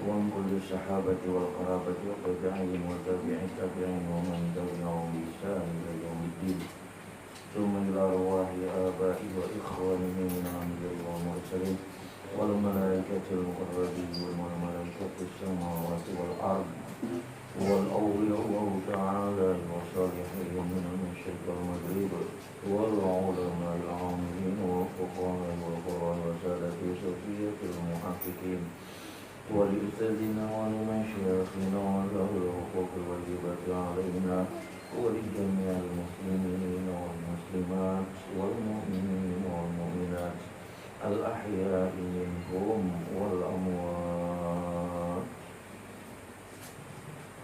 وعن كل الصحابة والقرابة والتابعين وتابع التابعين ومن تبعهم بإحسان إلى يوم الدين ثم إلى أرواح آبائي وإخوانه من الأنبياء والمرسلين والملائكة المقربين والملائكة السماوات والأرض والأولياء تعالى والصالحين من المشرق والمغرب والعلماء العاملين والفقهاء والقراء وسادة صوفية المحققين ولأستاذنا ولمشايخنا وذوي الحقوق الواجبة علينا ولجميع المسلمين والمسلمات والمؤمنين والمؤمنات الأحياء منهم والأموات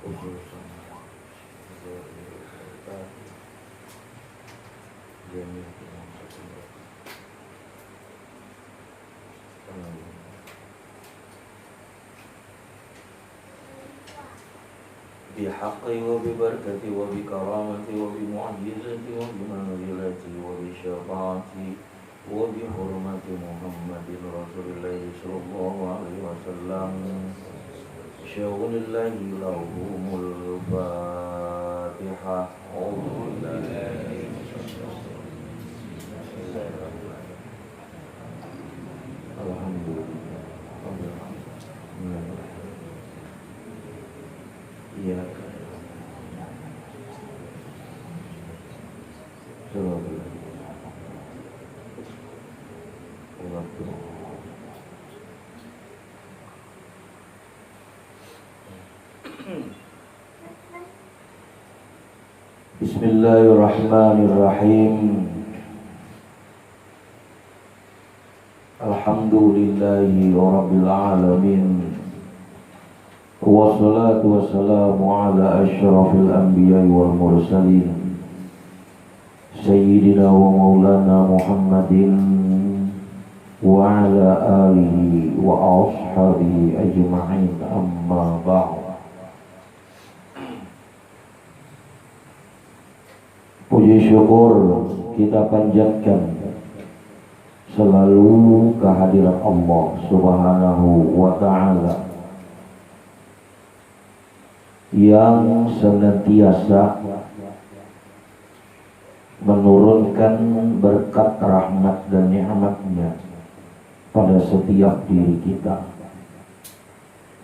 خصوصا جميع بحق وببركة وبكرامة وبمعجزة وبمنزلة وبشفاعة وبحرمة محمد رسول الله صلى الله عليه وسلم شاول الله لهم الفاتحة Iya. Bismillahirrahmanirrahim. Alhamdulillahi rabbil alamin. Wassalatu wassalamu ala asyrafil anbiya wal mursalin Sayyidina wa maulana Muhammadin wa ala alihi wa ashabihi ajma'in, amma ba'd. Puji syukur kita panjatkan selalu kehadiran Allah Subhanahu wa ta'ala yang senantiasa menurunkan berkat rahmat dan nikmatnya pada setiap diri kita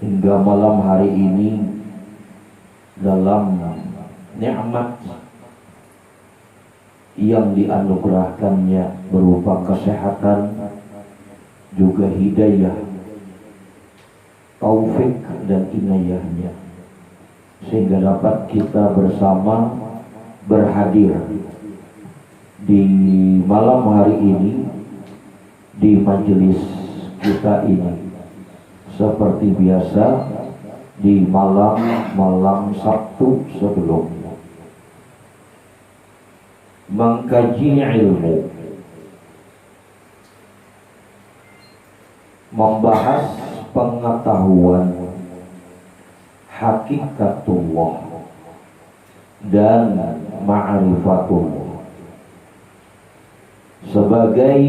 hingga malam hari ini dalam nikmat yang dianugerahkannya berupa kesehatan, juga hidayah, taufik dan inayahnya, sehingga dapat kita bersama berhadir di malam hari ini di majelis kita ini seperti biasa di malam Sabtu sebelumnya, mengkaji ilmu, membahas pengetahuan hakikatullah dan ma'rifatullah sebagai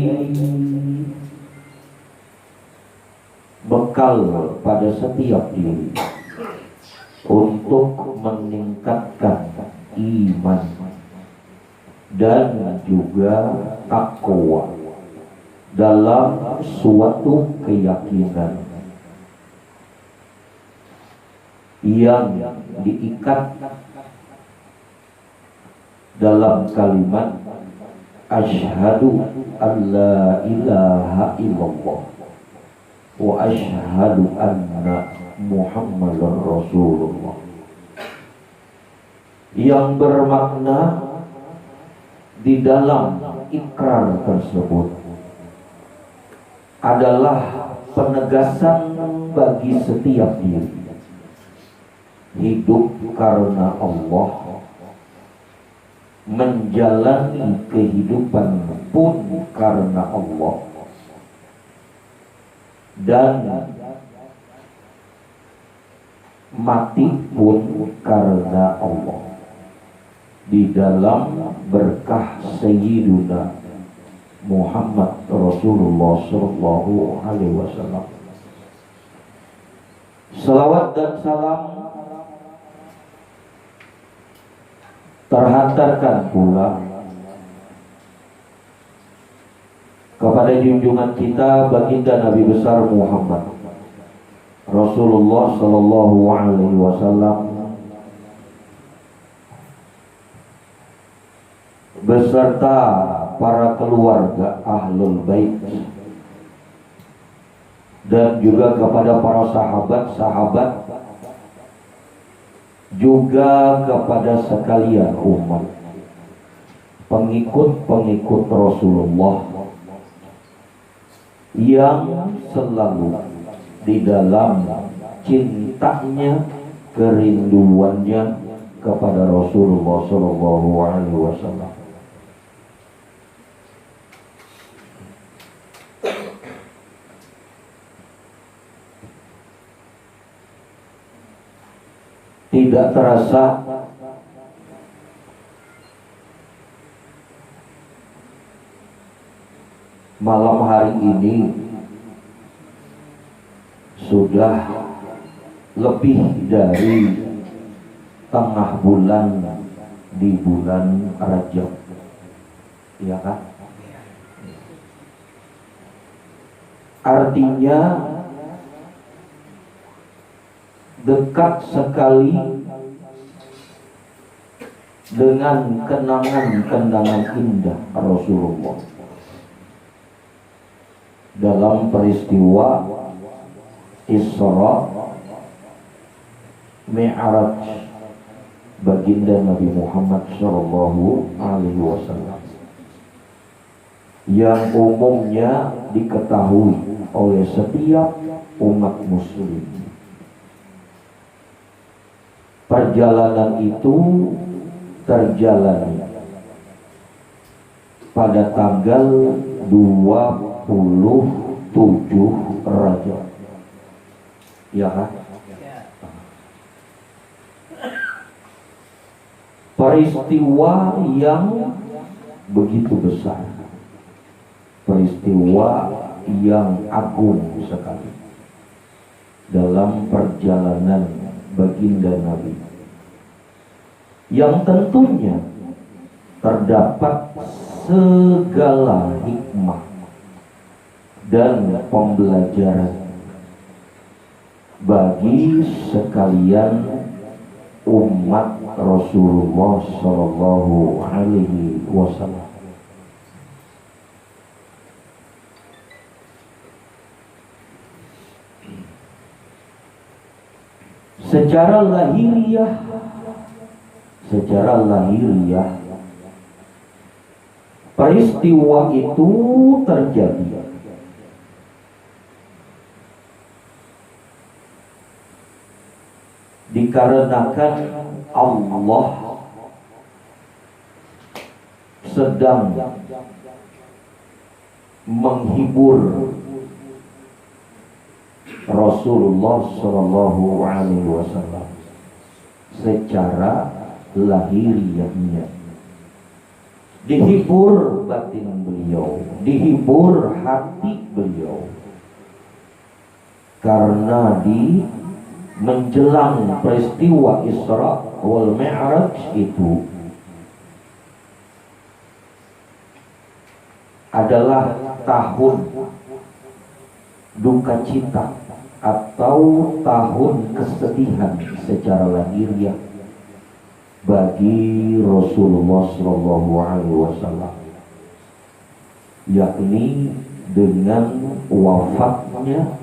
bekal pada setiap diri untuk meningkatkan iman dan juga takwa dalam suatu keyakinan yang diikat dalam kalimat asyhadu an la ilaha illallah wa asyhadu anna muhammadar rasulullah, yang bermakna di dalam ikrar tersebut adalah penegasan bagi setiap diri hidup karena Allah, menjalani kehidupan pun karena Allah, dan mati pun karena Allah di dalam berkah Sayyiduna Muhammad Rasulullah Sallallahu Alaihi Wasallam. Salawat dan salam terhantarkan pula kepada junjungan kita baginda Nabi besar Muhammad Rasulullah sallallahu alaihi wasallam beserta para keluarga ahlul bait dan juga kepada para sahabat-sahabat, juga kepada sekalian umat pengikut-pengikut Rasulullah yang selalu di dalam cintanya, kerinduannya kepada Rasulullah sallallahu alaihi wasallam. Tidak terasa malam hari ini sudah lebih dari tengah bulan di bulan Rajab, ya kan? Artinya dekat sekali dengan kenangan-kenangan indah Rasulullah dalam peristiwa Isra Mi'raj baginda Nabi Muhammad sallallahu alaihi wasallam, yang umumnya diketahui oleh setiap umat muslim. Perjalanan itu terjalani pada tanggal 27 Rajab, ya kan? Peristiwa yang begitu besar, peristiwa yang agung sekali dalam perjalanan baginda Nabi, yang tentunya terdapat segala hikmah dan pembelajaran bagi sekalian umat Rasulullah sallallahu alaihi wasallam. Secara lahiriah peristiwa itu terjadi dikarenakan Allah sedang menghibur Rasulullah sallallahu alaihi wasallam secara lahiriahnya. Dihibur batin beliau, dihibur hati beliau, karena di menjelang peristiwa Isra wal Mi'raj itu adalah tahun duka cita atau tahun kesedihan secara lahiriah bagi Rasulullah sallallahu alaihi wasallam, yakni dengan wafatnya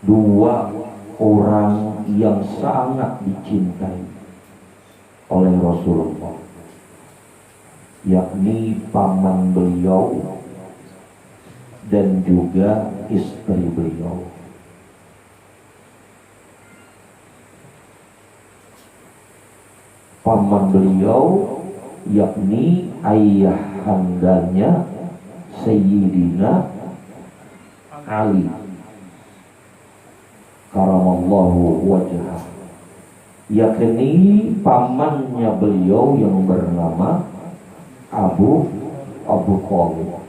dua orang yang sangat dicintai oleh Rasulullah, yakni paman beliau dan juga istri beliau. Paman beliau yakni ayahandanya Sayyidina Ali karamallahu wajhah, yakni pamannya beliau yang bernama Abu Thalib,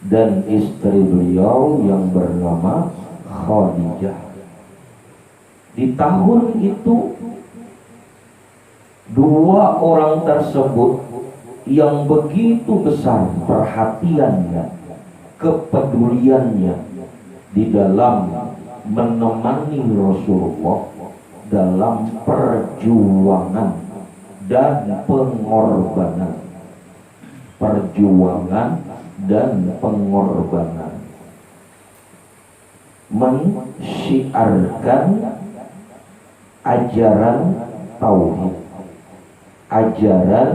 dan istri beliau yang bernama Khadijah Di tahun itu dua orang tersebut yang begitu besar perhatiannya, kepeduliannya di dalam menemani Rasulullah dalam perjuangan dan pengorbanan. Perjuangan dan pengorbanan. Mensyiarkan ajaran tauhid, ajaran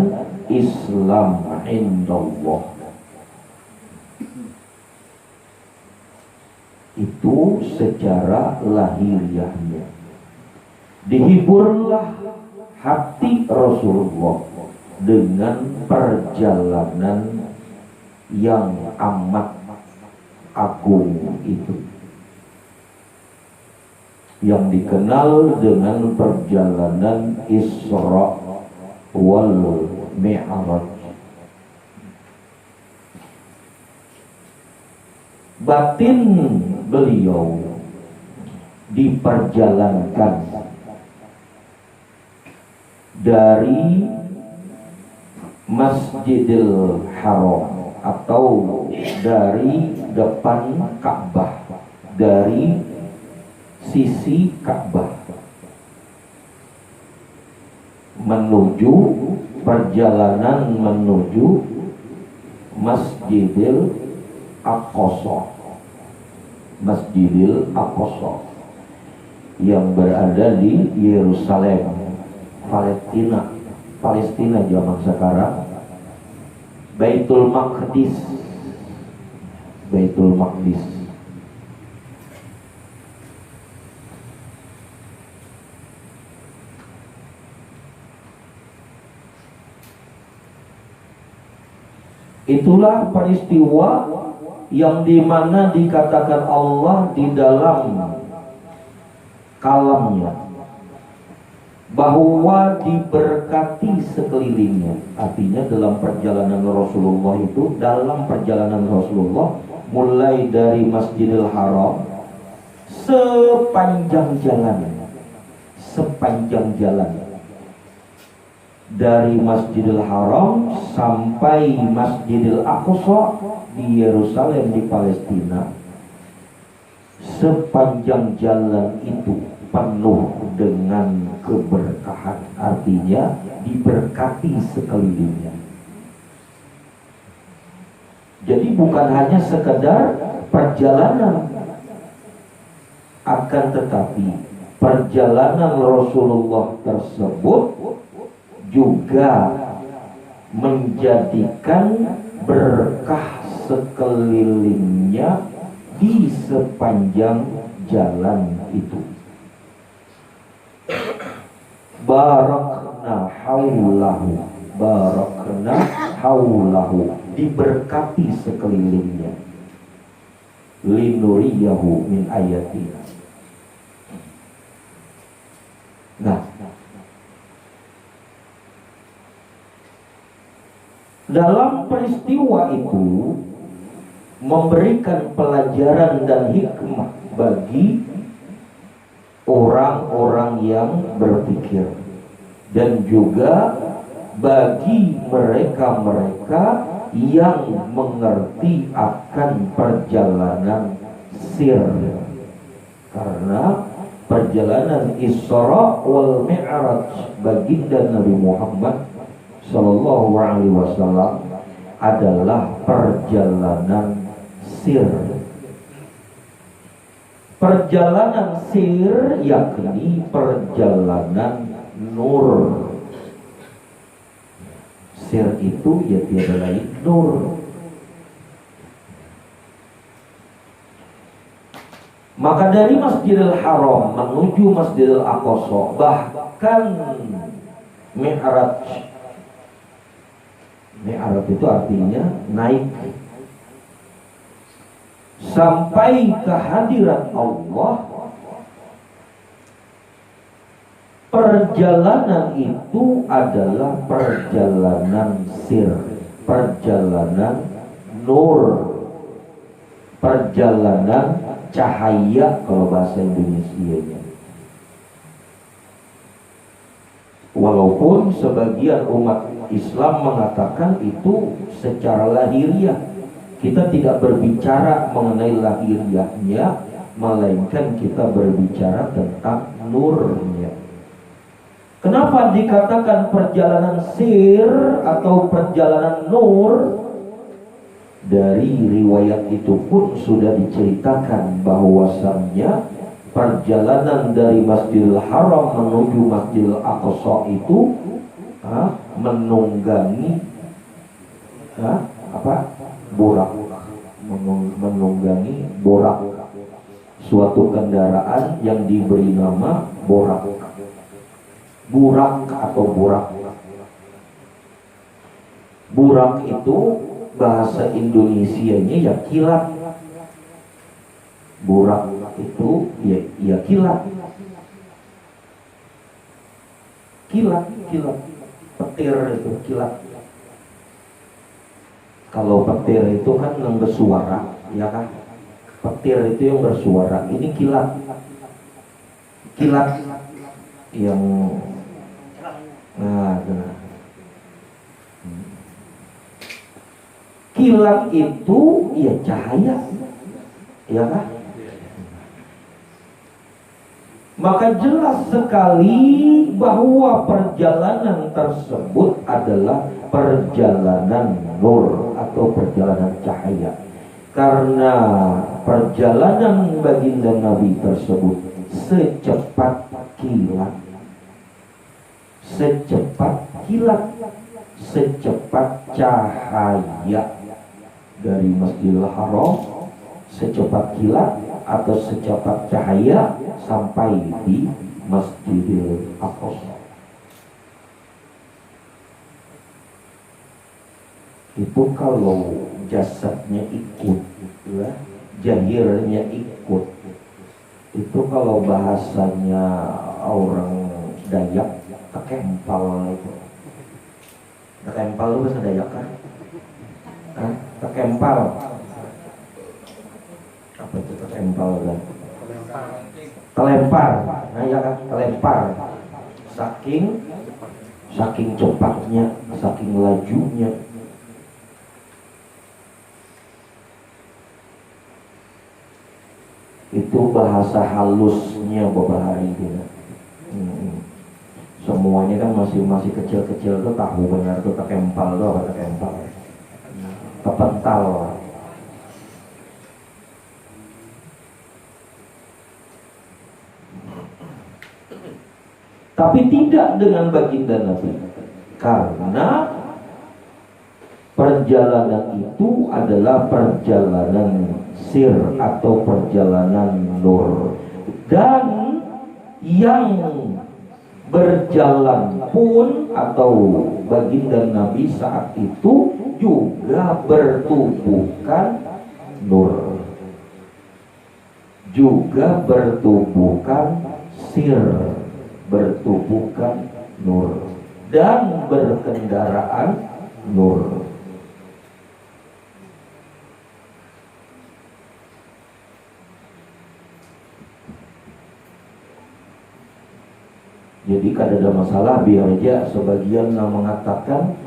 Islam indallah. Itu secara lahiriahnya. Dihiburlah hati Rasulullah dengan perjalanan yang amat agung itu, yang dikenal dengan perjalanan Isra wal Mi'raj. Batin beliau diperjalankan dari Masjidil Haram atau dari depan Ka'bah, dari sisi Ka'bah menuju perjalanan menuju Masjidil Aqsa. Masjidil Aqsa yang berada di Yerusalem, Palestina zaman sekarang. Baitul Maqdis. Itulah peristiwa yang dimana dikatakan Allah di dalam kalamnya bahwa diberkati sekelilingnya. Artinya dalam perjalanan Rasulullah itu, mulai dari Masjidil Haram sepanjang jalan dari Masjidil Haram sampai Masjidil Aqsa di Yerusalem di Palestina, sepanjang jalan itu penuh dengan keberkahan, artinya diberkati sekelilingnya. Jadi bukan hanya sekedar perjalanan, akan tetapi perjalanan Rasulullah tersebut juga menjadikan berkah sekelilingnya di sepanjang jalan itu. Barakna haulahu, diberkati sekelilingnya. Linuriyahu min ayatina. Nah, dalam peristiwa itu memberikan pelajaran dan hikmah bagi orang-orang yang berpikir, dan juga bagi mereka-mereka yang mengerti akan perjalanan sir. Karena perjalanan Isra wal Mi'raj baginda Nabi Muhammad Sallallahu Alaihi Wasallam adalah perjalanan sir. Perjalanan sir yakni perjalanan nur. Sir itu ya tiada lain nur. Maka dari Masjidil Haram menuju Masjidil Aqsa, bahkan Mi'raj. Mi'raj itu artinya naik sampai kehadirat Allah. Perjalanan itu adalah perjalanan sir, perjalanan nur, perjalanan cahaya kalau bahasa Indonesianya. pun sebagian umat Islam mengatakan itu secara lahiriah. Kita tidak berbicara mengenai lahiriahnya, melainkan kita berbicara tentang nurnya. Kenapa dikatakan perjalanan sir atau perjalanan nur? Dari riwayat itu pun sudah diceritakan bahwasannya perjalanan dari Masjidil Haram menuju Masjidil Aqsa itu menunggangi borak, menunggangi borak, suatu kendaraan yang diberi nama borak, burak atau borak. Burak itu bahasa Indonesianya ya kilat. Burak itu ya kilat. Kilat. Petir itu kilat. Kalau petir itu kan yang bersuara, ya kan? Petir itu yang bersuara. Ini kilat. Kilat yang kilat itu ya cahaya, ya kan? Maka jelas sekali bahwa perjalanan tersebut adalah perjalanan nur atau perjalanan cahaya. Karena perjalanan baginda Nabi tersebut secepat kilat, secepat cahaya dari Masjidil Haram, secepat kilat atau secepat cahaya sampai di Masjidil Aqsa. Itu kalau jasadnya ikut, ya, jahirnya ikut. Itu kalau bahasanya orang Dayak, tekempal itu. Tekempal itu bahasa Dayak kan? Tekempal. Apa itu tekempal kan? Telempar. Nah ya kan, telempar. Saking cepatnya, saking lajunya. Itu bahasa halusnya beberapa hari itu. Semuanya kan masih kecil-kecil tuh tahu benar tuh tekempal tuh apa tekempal. Kepental. Tapi tidak dengan baginda Nabi, karena perjalanan itu adalah perjalanan sir atau perjalanan nur. Dan yang berjalan pun atau baginda Nabi saat itu juga bertubuhkan nur, juga bertubuhkan sir, bertubuhkan nur, dan berkendaraan nur. Jadi kada ada masalah, biar aja sebagian mengatakan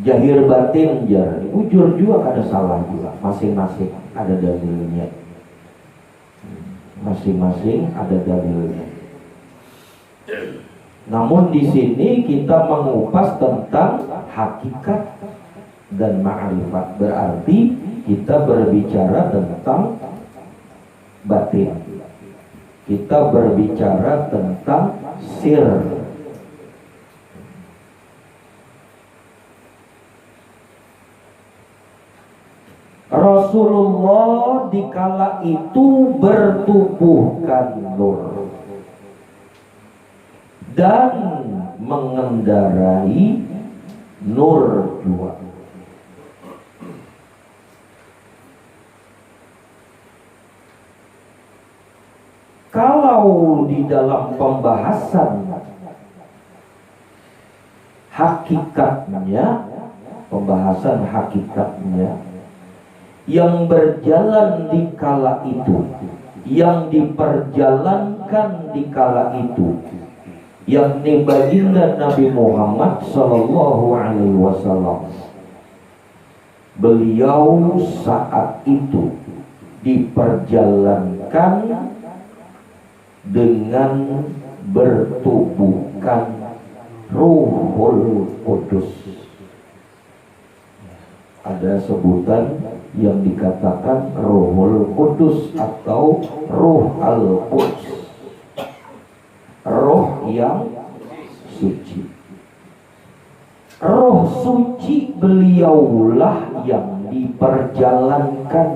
jahir batin jar, ujur juga kada salah juga, masing-masing ada dalilnya, masing-masing ada dalilnya. Namun di sini kita mengupas tentang hakikat dan ma'rifat, berarti kita berbicara tentang batin, kita berbicara tentang sir. Rasulullah dikala itu bertubuhkan nur dan mengendarai nur juga. Kalau di dalam pembahasan hakikatnya, yang berjalan di kala itu, yang diperjalankan di kala yakni baginda Nabi Muhammad sallallahu alaihi wasallam. Beliau saat itu diperjalankan dengan bertubuhkan Ruhul Qudus. Ada sebutan yang dikatakan Ruhul Qudus atau Ruh Al-Quds, roh yang suci. Roh suci beliaulah yang diperjalankan.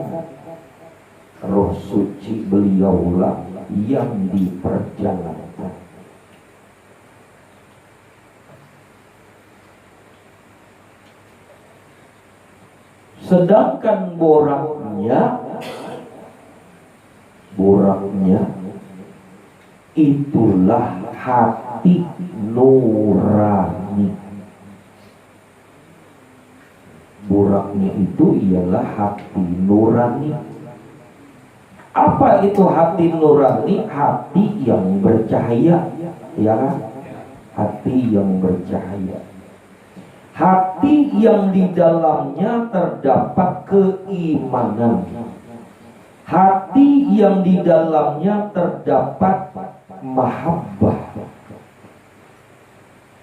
Roh suci beliaulah yang diperjalankan. Sedangkan boraknya itulah hati nurani. Boraknya itu ialah hati nurani. Apa itu hati nurani? Hati yang bercahaya, ya kan? Hati yang bercahaya. Hati yang di dalamnya terdapat keimanan. Hati yang di dalamnya terdapat mahabbah,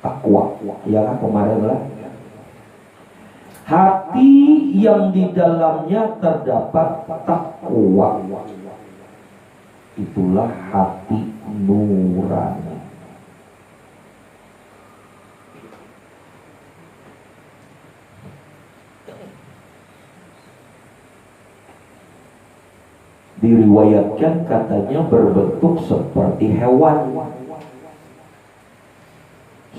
takwa, ya kan kemarin lah. Hati yang di dalamnya terdapat takwa, itulah hati nurani. Diriwayatkan katanya berbentuk seperti hewan,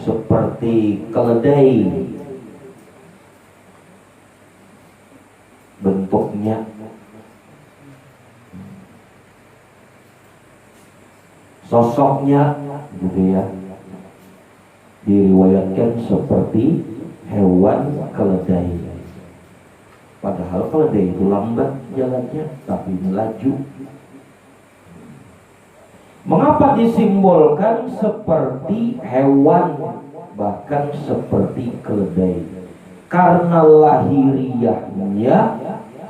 seperti keledai bentuknya. Sosoknya gitu ya, diriwayatkan seperti hewan keledai. Padahal keledai itu lambat jalannya, tapi melaju. Mengapa disimbolkan seperti hewan, bahkan seperti keledai? Karena lahiriahnya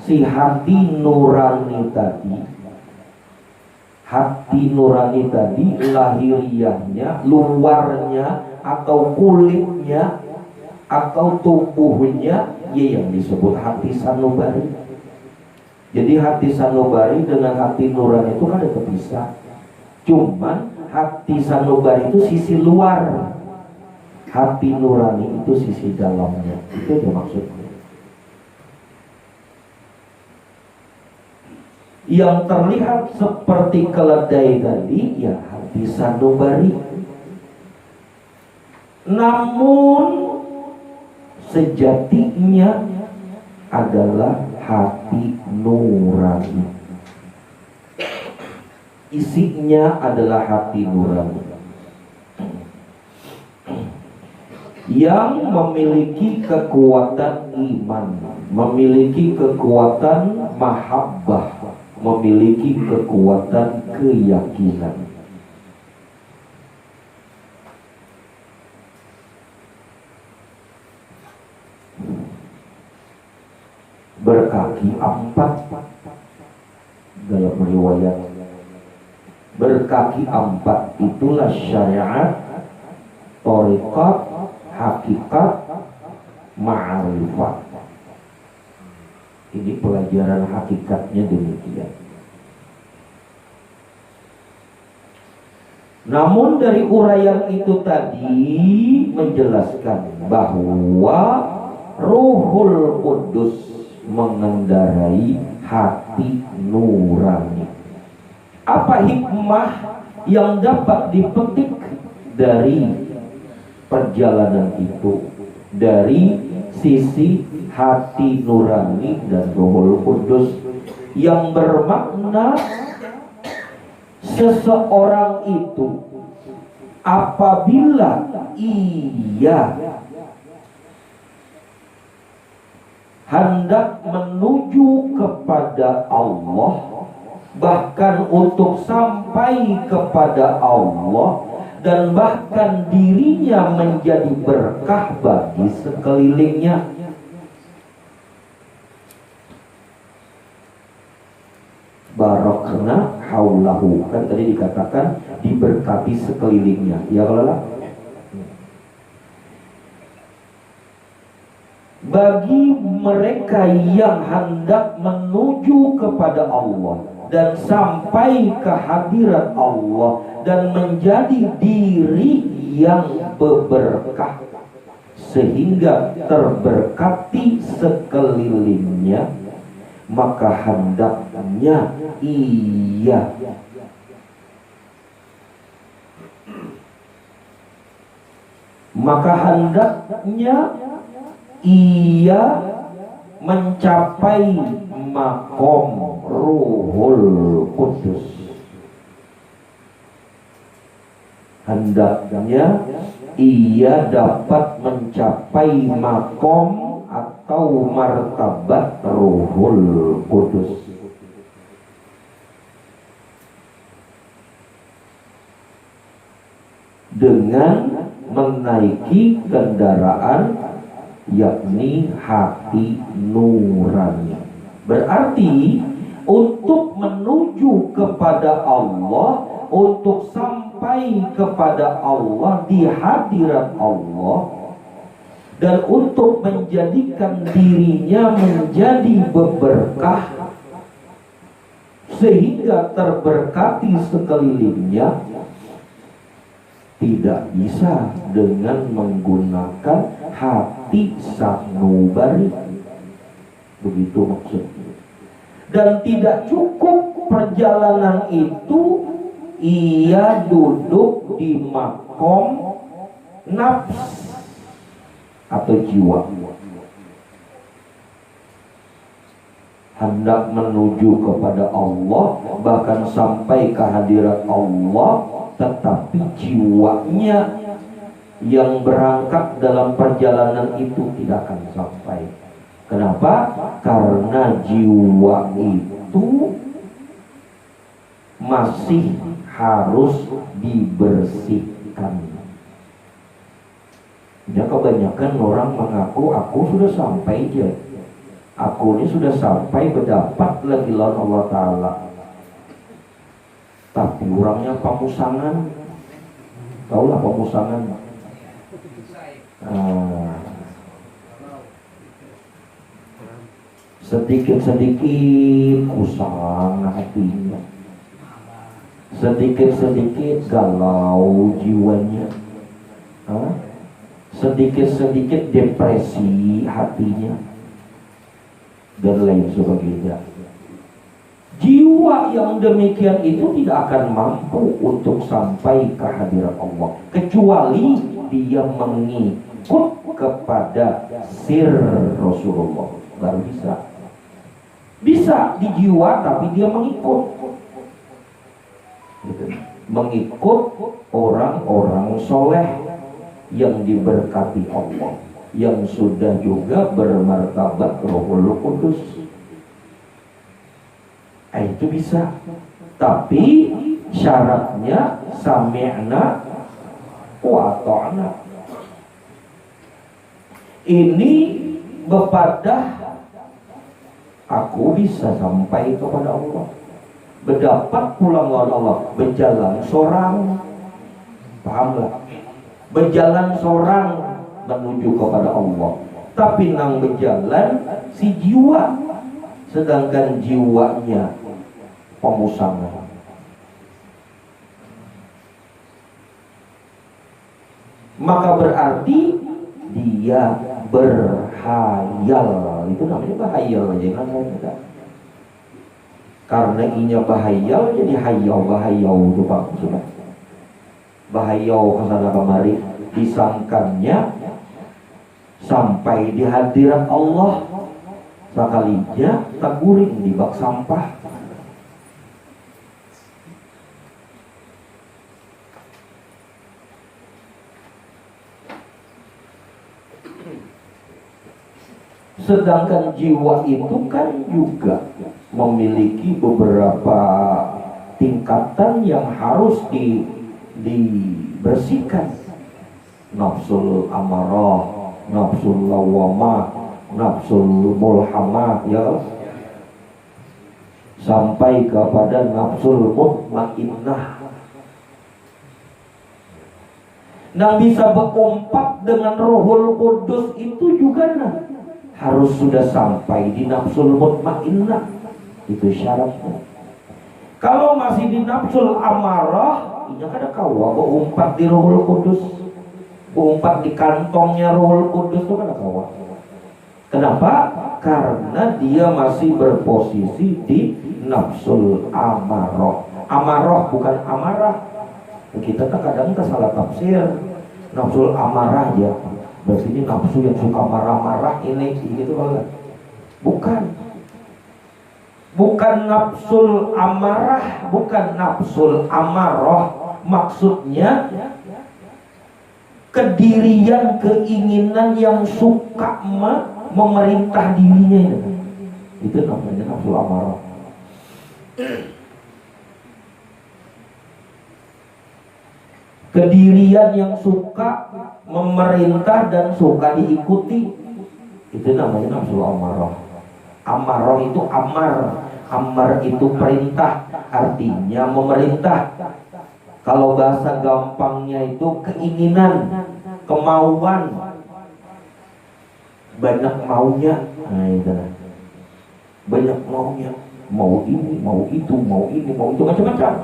si hati nurani tadi, lahiriahnya, luarnya atau kulitnya atau tubuhnya, ya yang disebut hati sanubari. Jadi hati sanubari dengan hati nurani itu kan ada kepisah. Cuman hati sanubari itu sisi luar, hati nurani itu sisi dalamnya. Itu yang maksudnya. Yang terlihat seperti keledai tadi ya hati sanubari. Namun sejatinya adalah hati nurani. Isinya adalah hati nurani yang memiliki kekuatan iman, memiliki kekuatan mahabbah, memiliki kekuatan keyakinan. Berkaki 4 dalam riwayat. Berkaki 4 itulah syariat, thariqat, hakikat, ma'rifat. Ini pelajaran hakikatnya demikian. Namun dari uraian itu tadi menjelaskan bahwa Ruhul Qudus mengendarai hati nurani. Apa hikmah yang dapat dipetik dari perjalanan itu, dari sisi hati nurani dan Ruhul Qudus, yang bermakna seseorang itu apabila ia hendak menuju kepada Allah, bahkan untuk sampai kepada Allah dan bahkan dirinya menjadi berkah bagi sekelilingnya. Barakna haulahu, kan tadi dikatakan diberkati sekelilingnya, ya kalau bagi mereka yang hendak menuju kepada Allah dan sampai ke hadirat Allah dan menjadi diri yang berberkah sehingga terberkati sekelilingnya, maka hendaknya ia mencapai makom Ruhul Kudus. Hendaknya ia dapat mencapai makom atau martabat Ruhul Kudus. Dengan menaiki kendaraan, yakni hati nurani. Berarti untuk menuju kepada Allah, untuk sampai kepada Allah di hadirat Allah, dan untuk menjadikan dirinya menjadi berberkah sehingga terberkati sekelilingnya, tidak bisa dengan menggunakan hati sanubari. Begitu maksudnya. Dan tidak cukup perjalanan itu ia duduk di makom nafs atau jiwa. Hendak menuju kepada Allah, bahkan sampai ke hadirat Allah, tetapi jiwanya yang berangkat dalam perjalanan itu tidak akan sampai. Kenapa? Karena jiwa itu masih harus dibersihkan. Ya, kebanyakan orang mengaku aku sudah sampai aja, aku ini sudah sampai berdapat lagi lawan Allah Ta'ala, tapi orangnya pamusangan. Tahulah pamusangan. Sedikit-sedikit kusang hatinya, sedikit-sedikit galau jiwanya, sedikit-sedikit depresi hatinya, dan lain sebagainya. Jiwa yang demikian itu tidak akan mampu untuk sampai ke hadirat Allah kecuali dia mengikut kepada sir Rasulullah, baru bisa. Bisa di jiwa tapi dia mengikut orang-orang soleh yang diberkati Allah, yang sudah juga bermartabat Ruhul Kudus. Itu bisa, tapi syaratnya sami'na wa ata'na. Ini bepadah aku bisa sampai kepada Allah, berdapat pulang lawan Allah, berjalan seorang, pahamlah, berjalan seorang menuju kepada Allah, tapi nang berjalan si jiwa, sedangkan jiwanya pemusangan. Maka berarti dia berhayal. Itu namanya bahayal, jangan saja. Karena inya bahayal jadi hayau itu Pak, sudah. Bahayau kesana kemari, disangkannya sampai di hadirat Allah, sekalinya taguring di bak sampah. Sedangkan jiwa itu kan juga memiliki beberapa tingkatan yang harus bersihkan nafsul amarah, nafsul lawamah, nafsul mulhamah, ya, sampai kepada nafsul mutmainnah. Nah, bisa berompak dengan Rohul Kudus itu juga harus sudah sampai di nafsul mutmainnah. Itu syaratnya. Kalau masih di nafsul amarah, ini ada kawa berumpat di Rohul Kudus, berumpat di kantongnya Rohul Kudus itu ada kawa. Kenapa? Karena dia masih berposisi di nafsul amarah. Amarah bukan amarah. Kita kadang salah tafsir. Nafsul amarah aja. Berarti ini nafsu yang suka marah-marah ini gitu kan? Bukan. Bukan nafsul amarah, bukan nafsul amarah. Maksudnya kedirian, keinginan yang suka memerintah dirinya itu namanya nafsul amarah. Kedirian yang suka memerintah dan suka diikuti, itu namanya nafsul amarah. Amarah itu amar itu perintah, artinya memerintah. Kalau bahasa gampangnya itu keinginan, kemauan, banyak maunya. Nah, itu banyak maunya, mau ini, mau itu, mau ini, mau itu, macam-macam.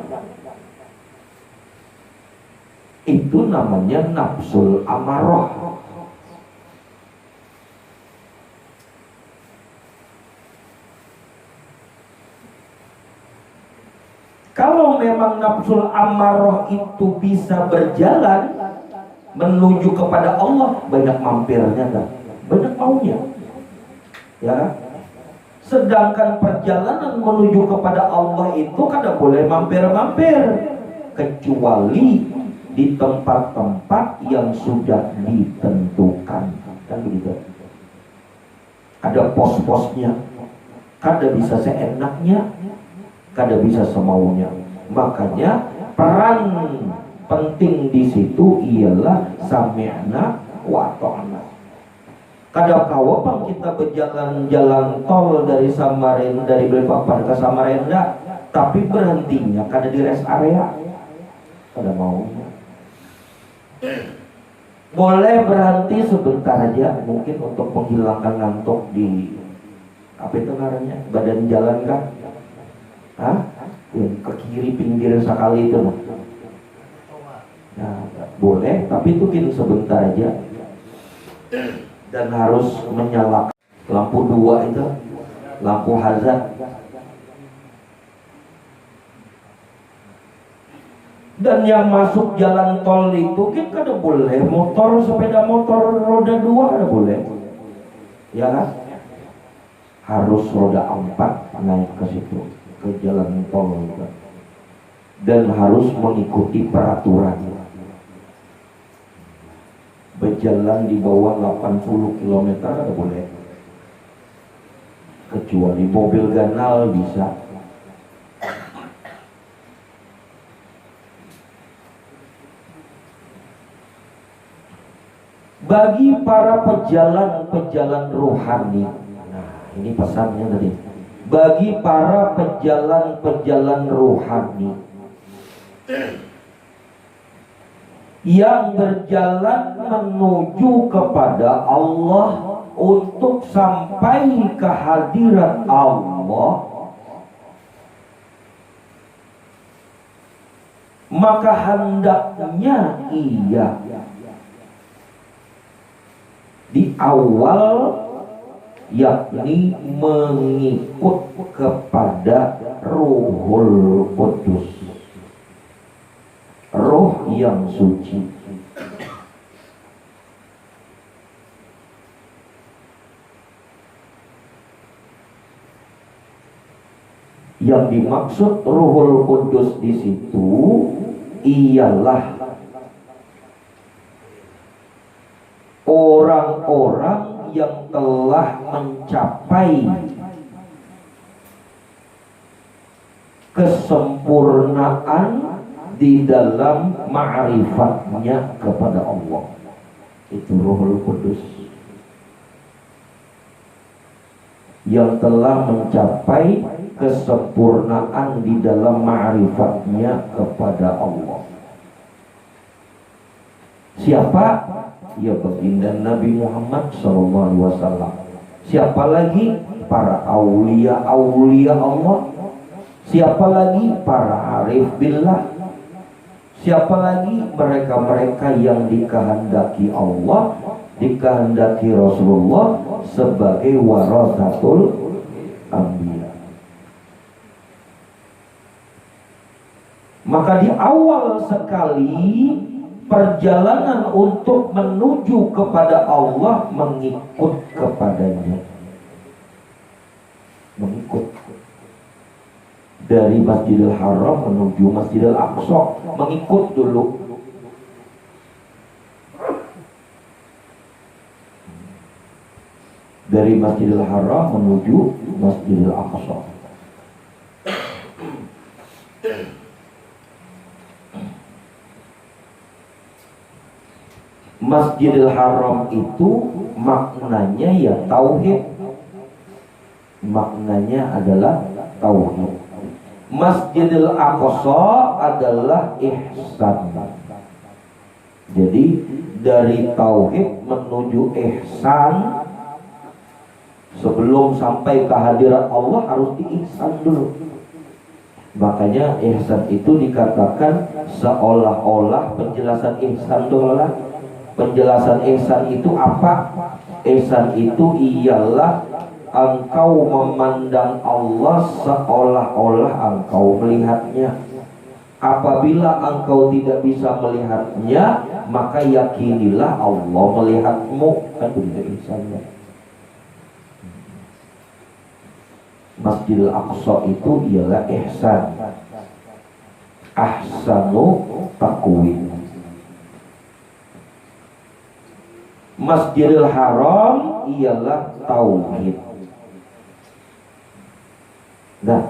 Itu namanya nafsul amarah. Kalau memang nafsul amarah itu bisa berjalan menuju kepada Allah, banyak mampirnya kan? Banyak maunya. Ya. Sedangkan perjalanan menuju kepada Allah itu kada boleh mampir-mampir, kecuali di tempat-tempat yang sudah ditentukan. Kan begitu. Ada pos-posnya. Kada bisa seenaknya, kada bisa semaunya. Makanya peran penting di situ ialah sami'na wa ta'na. Kada kawa kita berjalan-jalan tol dari Samarinda, dari Balikpapan ke Samarinda, tapi berhentinya kada di rest area. Kada mau. Boleh berhenti sebentar aja, mungkin untuk menghilangkan ngantuk di apa itu namanya, badan jalan kan? Hah? Ke kiri pinggir sekali itu. Nah, boleh, tapi itu kita sebentar aja. Dan harus menyalakan lampu 2 itu, lampu hazard. Dan yang masuk jalan tol itu kita kada boleh motor, sepeda motor roda 2 kada boleh. Ya kan? Harus roda 4 naik ke situ, ke jalan tol. Dan harus mengikuti peraturan. Berjalan di bawah 80 km kada boleh. Kecuali mobil ganal bisa. Bagi para pejalan-pejalan rohani, nah ini pesannya tadi. Bagi para pejalan-pejalan rohani yang berjalan menuju kepada Allah untuk sampai ke hadirat Allah, maka hendaknya ia di awal yakni mengikut kepada Ruhul Kudus, roh yang suci. Yang dimaksud Ruhul Kudus di situ ialah orang-orang yang telah mencapai kesempurnaan di dalam ma'rifatnya kepada Allah. Itu Ruhul Kudus yang telah mencapai kesempurnaan di dalam ma'rifatnya kepada Allah. Siapa? Ya baginda Nabi Muhammad SAW. Siapa lagi? Para aulia Allah. Siapa lagi? Para arif billah. Siapa lagi? Mereka-mereka yang dikehendaki Allah, dikehendaki Rasulullah sebagai warasatul anbiya. Maka di awal sekali perjalanan untuk menuju kepada Allah mengikut kepadanya. Mengikut. Dari Masjidil Haram menuju Masjidil Aqsa, mengikut dulu. Dari Masjidil Haram menuju Masjidil Aqsa. Masjidil Haram itu maknanya ya tauhid. Maknanya adalah tauhid. Masjidil Aqsa adalah ihsan. Jadi dari tauhid menuju ihsan, sebelum sampai kehadiran Allah harus diihsan dulu. Makanya ihsan itu dikatakan seolah-olah penjelasan ihsan dulu. Penjelasan ihsan itu apa? Ihsan itu ialah engkau memandang Allah seolah-olah engkau melihatnya. Apabila engkau tidak bisa melihatnya, maka yakinilah Allah melihatmu. Kan begitu ihsannya. Masjidil Aqsa itu ialah ihsan. Ahsanu taqwim. Masjidil Haram ialah tauhid. Nah,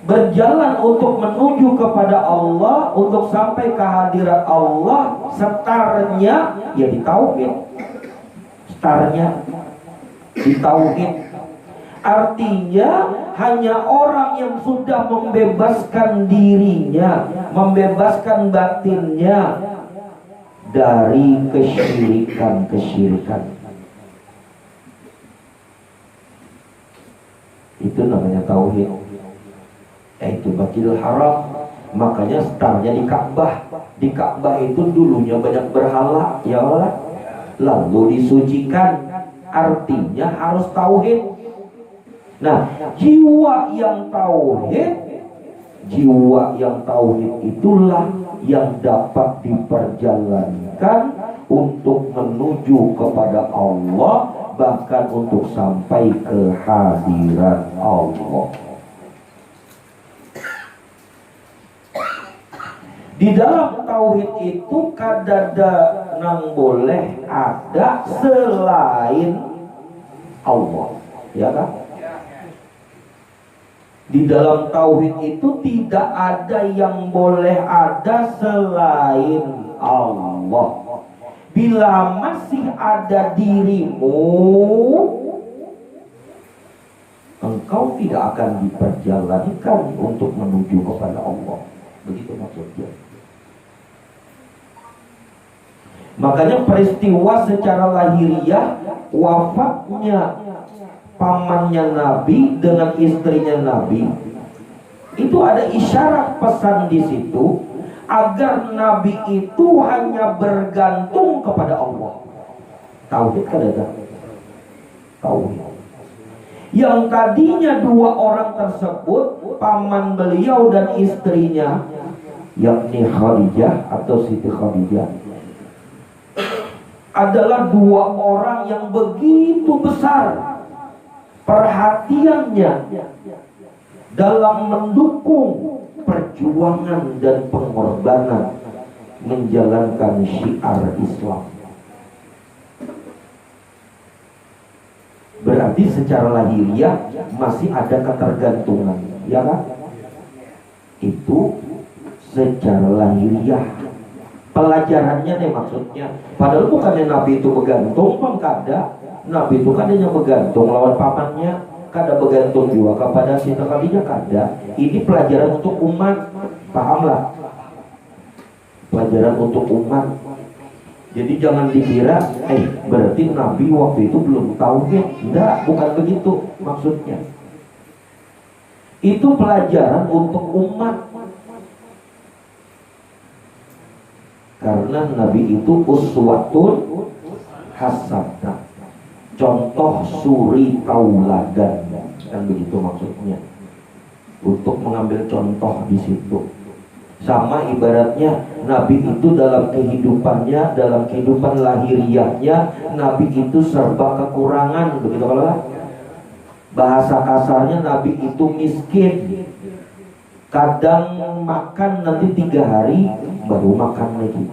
berjalan untuk menuju kepada Allah, untuk sampai kehadiran Allah, startnya ya di tauhid. Startnya di tauhid. Artinya hanya orang yang sudah membebaskan dirinya, membebaskan batinnya dari kesyirikan-kesyirikan, itu namanya tauhid. Yaitu Masjidil Haram. Makanya startnya di Ka'bah. Di Ka'bah itu dulunya banyak berhala, ya Allah. Lalu disucikan. Artinya harus tauhid. Nah, jiwa yang tauhid itulah yang dapat diperjalankan untuk menuju kepada Allah, bahkan untuk sampai ke hadirat Allah. Di dalam tauhid itu kadada nang boleh ada selain Allah, ya kan? Di dalam tauhid itu tidak ada yang boleh ada selain Allah. Bila masih ada dirimu, engkau tidak akan diperjalankan untuk menuju kepada Allah. Begitu maksudnya. Makanya peristiwa secara lahiriah wafatnya pamannya Nabi dengan istrinya Nabi, itu ada isyarat pesan di situ agar Nabi itu hanya bergantung kepada Allah. Tauhid kan ada. Tauhid. Yang tadinya dua orang tersebut, paman beliau dan istrinya, yakni Khadijah atau Siti Khadijah, adalah dua orang yang begitu besar perhatiannya dalam mendukung perjuangan dan pengorbanan menjalankan syiar Islam. Berarti secara lahiriah masih ada ketergantungan, ya kan? Itu secara lahiriah. Pelajarannya nih maksudnya. Padahal bukannya Nabi itu bergantung, kada. Nabi itu kan hanya bergantung lawan pamannya, kada bergantung juga kepada Siti Khadijah, kada. Ini pelajaran untuk umat, pahamlah. Pelajaran untuk umat. Jadi jangan dikira, berarti Nabi waktu itu belum tahu ya. Enggak, bukan begitu maksudnya. Itu pelajaran untuk umat. Karena Nabi itu uswatun hasanah, contoh suri tauladan, kan begitu maksudnya. Untuk mengambil contoh di situ. Sama ibaratnya Nabi itu dalam kehidupannya, dalam kehidupan lahiriahnya, Nabi itu serba kekurangan, begitu kalau bahasa kasarnya Nabi itu miskin. Kadang makan nanti 3 hari baru makan lagi.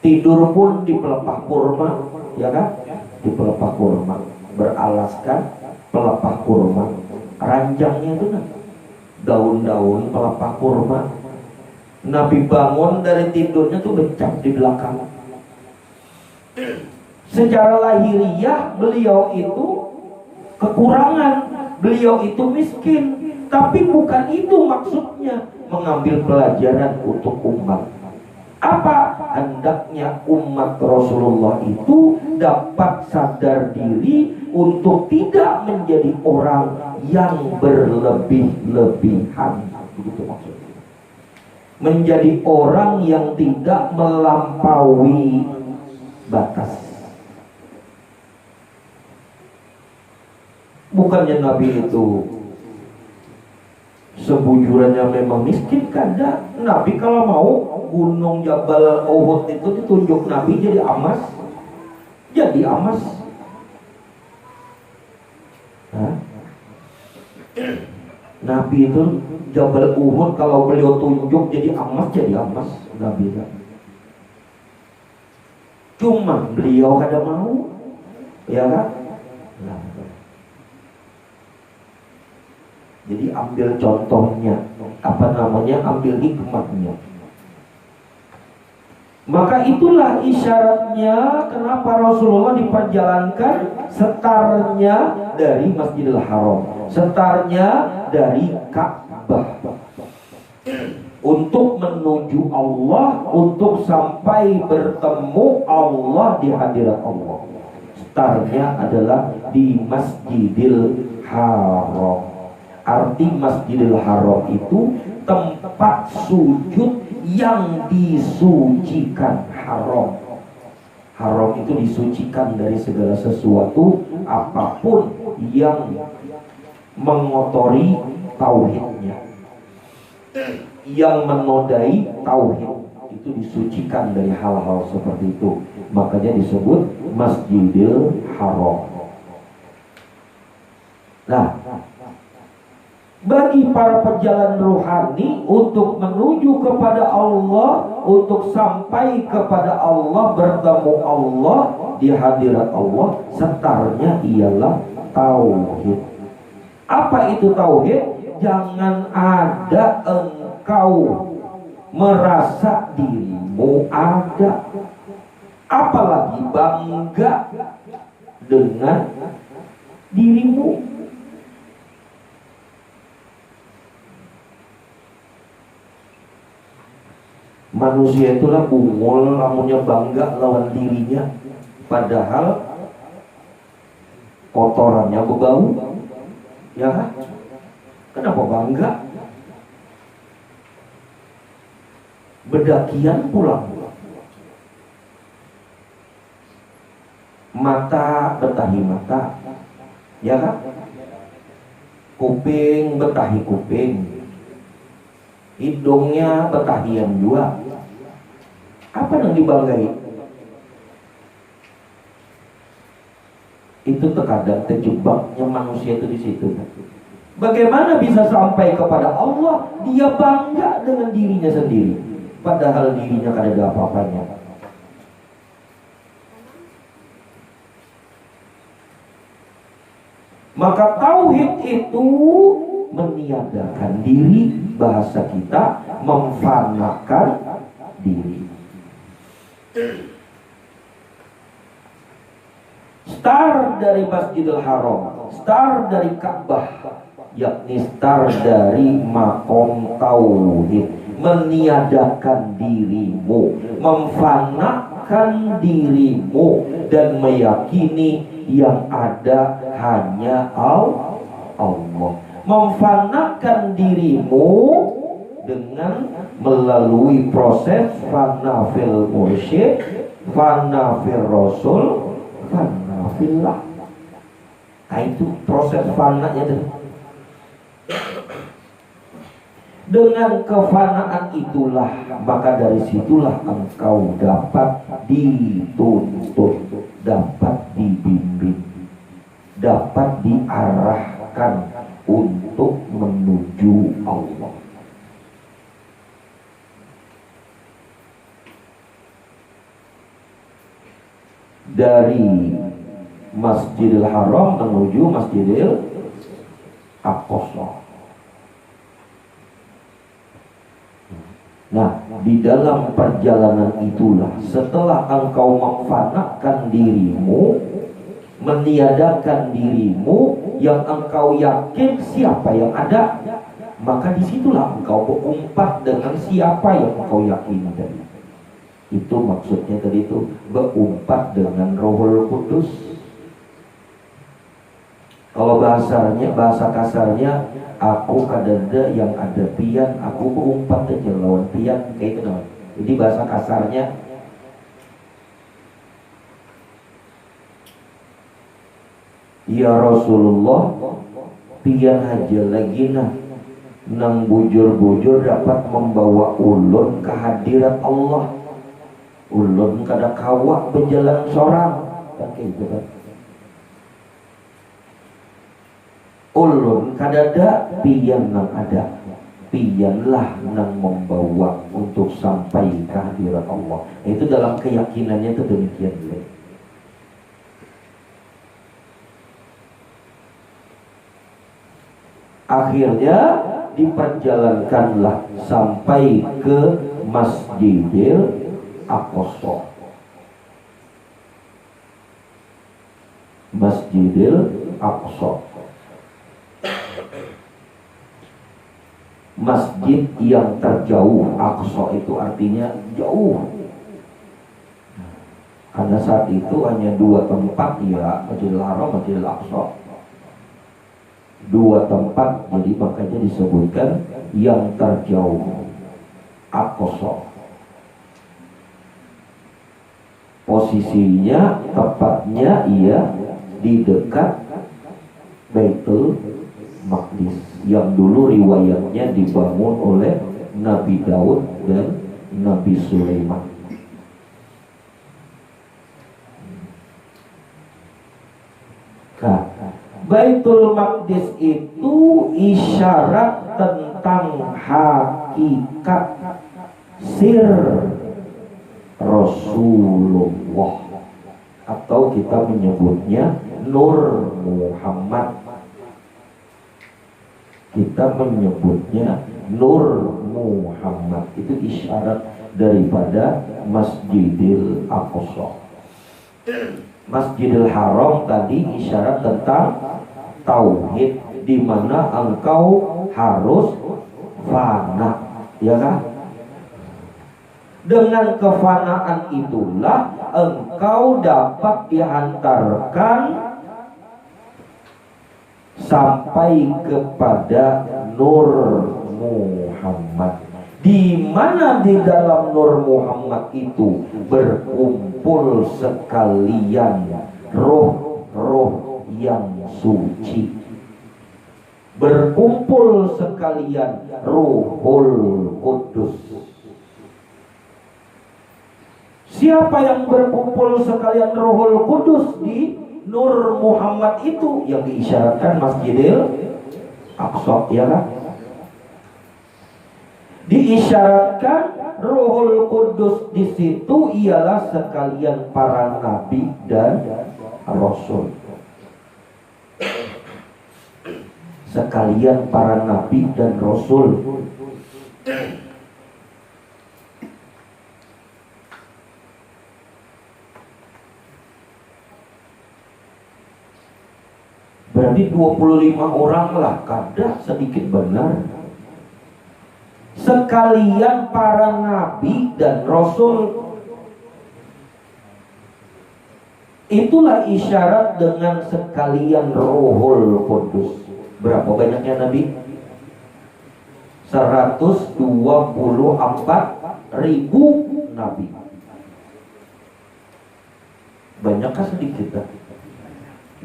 Tidur pun di pelepah kurma, ya kan? Di pelepah kurma, beralaskan pelepah kurma. Ranjangnya itu kan daun-daun pelepah kurma. Nabi bangun dari tidurnya tuh becak di belakang. Secara lahiriah beliau itu kekurangan, beliau itu miskin. Tapi bukan itu maksudnya. Mengambil pelajaran untuk umat. Apa? Hendaknya umat Rasulullah itu dapat sadar diri untuk tidak menjadi orang yang berlebih-lebihan. Begitu maksudnya. Menjadi orang yang tidak melampaui batas. Bukannya Nabi itu sebujurannya memang miskin, kada. Nabi kalau mau gunung Jabal Uhud itu ditunjuk Nabi jadi emas. Jadi emas. Nabi itu Jabal Uhud kalau beliau tunjuk jadi emas Nabi kan. Cuma beliau kada mau, ya kan? Nah. Jadi ambil contohnya, ambil hikmahnya. Maka itulah isyaratnya kenapa Rasulullah diperjalankan setarnya dari Masjidil Haram, setarnya dari Ka'bah, untuk menuju Allah, untuk sampai bertemu Allah di hadirat Allah. Setarnya adalah di Masjidil Haram. Arti Masjidil Haram itu tempat sujud yang disucikan. Haram. Haram itu disucikan dari segala sesuatu apapun yang mengotori tauhidnya, yang menodai tauhid, itu disucikan dari hal-hal seperti itu. Makanya disebut Masjidil Haram. Nah, bagi para pejalan rohani untuk menuju kepada Allah, untuk sampai kepada Allah, bertemu Allah di hadirat Allah, setarnya ialah tauhid. Apa itu tauhid? Jangan ada engkau merasa dirimu ada, apalagi bangga dengan dirimu. Manusia itulah bungul, lamunnya bangga lawan dirinya, padahal kotorannya berbau, ya kan? Kenapa bangga? Bedakian pulang, mata betahi mata, ya kan? Kuping betahi kuping, hidungnya betahian juga. Apa yang dibanggai? Itu terkadang terjebaknya manusia itu di situ. Bagaimana bisa sampai kepada Allah? Dia bangga dengan dirinya sendiri, padahal dirinya kada ada apa-apanya. Maka tauhid itu meniadakan diri, bahasa kita memfanakan diri. Start dari Masjidil Haram, start dari Ka'bah, yakni start dari makom tauhid, meniadakan dirimu, memfanakan dirimu, dan meyakini yang ada hanya Allah. Memfanakan dirimu dengan melalui proses fana fil mursyid, fana fil rasul, fana fillah. Nah itu proses fananya. Dengan kefanaan itulah, maka dari situlah engkau dapat dituntut, dapat dibimbing, dapat diarahkan untuk menuju Allah. Dari Masjidil Haram menuju Masjidil Aqsa. Nah, di dalam perjalanan itulah, setelah engkau memfanakan dirimu, meniadakan dirimu, yang engkau yakin siapa yang ada, maka disitulah engkau berumpat dengan siapa yang engkau yakini tadi. Itu maksudnya tadi itu, berumpat dengan Rohul Kudus. Kalau bahasa kasarnya, aku kadada yang ada pian, aku berumpat aja lawan pian, kayak itu namanya. Jadi bahasa kasarnya, ya Rasulullah, pian aja lagi nang bujur-bujur dapat membawa ulun ke hadirat Allah. Ulun kada kawak berjalan sorang, kan kayak gitu kan. Ulun kadada pian nang ada, pianlah nang membawa untuk sampai ke hadirat Allah. Itu dalam keyakinannya itu demikian. Akhirnya diperjalankanlah sampai ke Masjidil Aqsa. Masjidil Aqsa, masjid yang terjauh. Aqsa itu artinya jauh. Karena saat itu hanya dua tempat, ya, Masjidil Haram, Masjidil Aqsa. Dua tempat, jadi makanya disebutkan yang terjauh, Aqsa. Posisinya, tepatnya ia di dekat Baitul Maqdis, yang dulu riwayatnya dibangun oleh Nabi Daud dan Nabi Sulaiman. Nah, Baitul Maqdis itu isyarat tentang hakikat sir Rasulullah, atau kita menyebutnya Nur Muhammad. Kita menyebutnya Nur Muhammad. Itu isyarat daripada Masjidil Aqsa. Masjidil Haram tadi isyarat tentang tauhid, di mana engkau harus fana, ya kan? Dengan kefanaan itulah engkau dapat dihantarkan sampai kepada Nur Muhammad, di mana di dalam Nur Muhammad itu berkumpul sekalian roh-roh yang suci, berkumpul sekalian Ruhul Kudus. Siapa yang berkumpul sekalian Ruhul Kudus di Nur Muhammad itu? Yang diisyaratkan Masjidil Aqsa, ya kan? Diisyaratkan Ruhul Kudus di situ ialah sekalian para nabi dan rasul. sekalian para nabi dan rasul. Berarti 25 orang lah, kada sedikit benar. Sekalian para nabi dan rasul. Itulah isyarat dengan sekalian Ruhul Qudus. Berapa banyaknya nabi? 124.000 nabi. Banyakkah sedikit?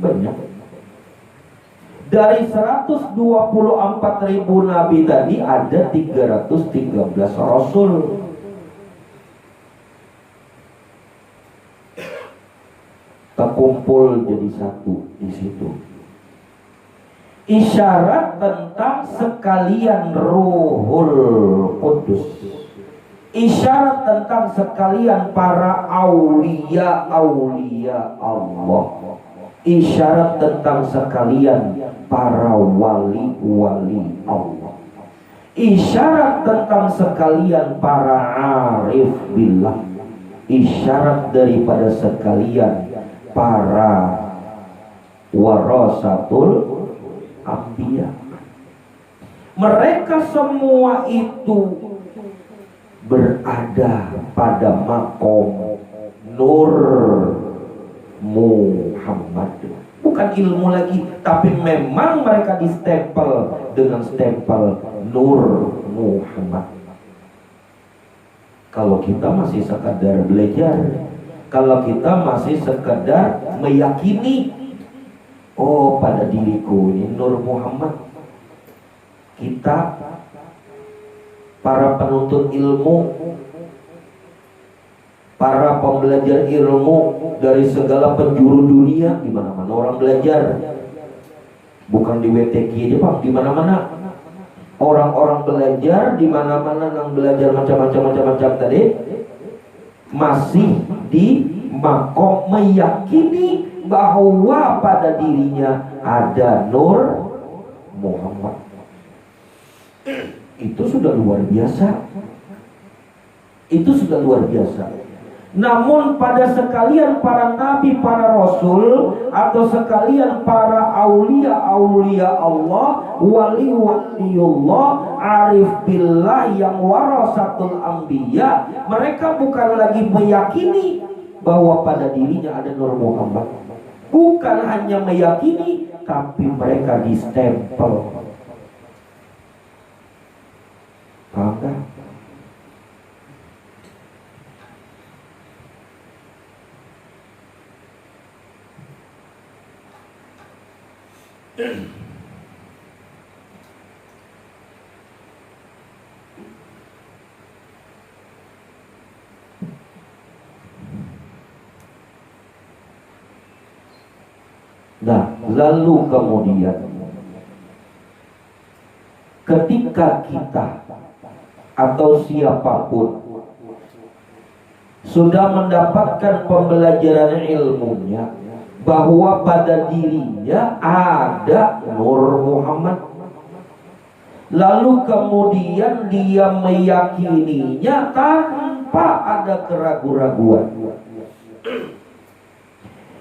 Banyak. Dari 124.000 nabi tadi ada 313 rasul. Terkumpul jadi satu di situ. Isyarat tentang sekalian Ruhul Qudus. Isyarat tentang sekalian para aulia-aulia Allah. Isyarat tentang sekalian para wali-wali Allah. Isyarat tentang sekalian para arif billah. Isyarat daripada sekalian para warasatul anbiya. Mereka semua itu berada pada makom Nur Muhammad. Bukan ilmu lagi, tapi memang mereka distempel dengan stempel Nur Muhammad. Kalau kita masih sekadar belajar, kalau kita masih sekadar meyakini, oh pada diriku ini Nur Muhammad. Kita para penuntut ilmu, para pembelajar ilmu dari segala penjuru dunia, di mana-mana orang belajar. Bukan di WTQ aja, Pak, di mana-mana. Orang-orang belajar di mana-mana, yang belajar macam-macam tadi masih di makom meyakini bahwa pada dirinya ada Nur Muhammad. Itu sudah luar biasa. Itu sudah luar biasa. Namun pada sekalian para nabi, para rasul, atau sekalian para aulia-aulia Allah, wali-waliullah, arif billah yang warasatul anbiya, mereka bukan lagi meyakini bahwa pada dirinya ada Nur Muhammad. Bukan hanya meyakini, tapi mereka distempel. Paham kan? Nah, lalu kemudian ketika kita atau siapapun sudah mendapatkan pembelajaran ilmunya bahwa pada dirinya ada Nur Muhammad, lalu kemudian dia meyakininya tanpa ada keraguan-raguan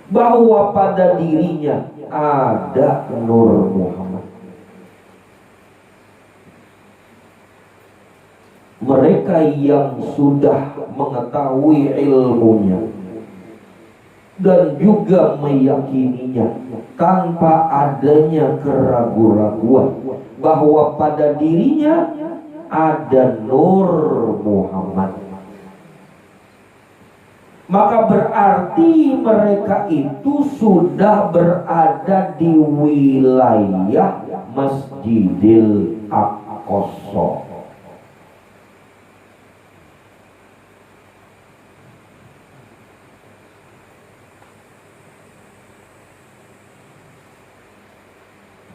bahwa pada dirinya ada Nur Muhammad. Mereka yang sudah mengetahui ilmunya dan juga meyakininya tanpa adanya keraguan-raguan bahwa pada dirinya ada Nur Muhammad, maka berarti mereka itu sudah berada di wilayah Masjidil Aqsa.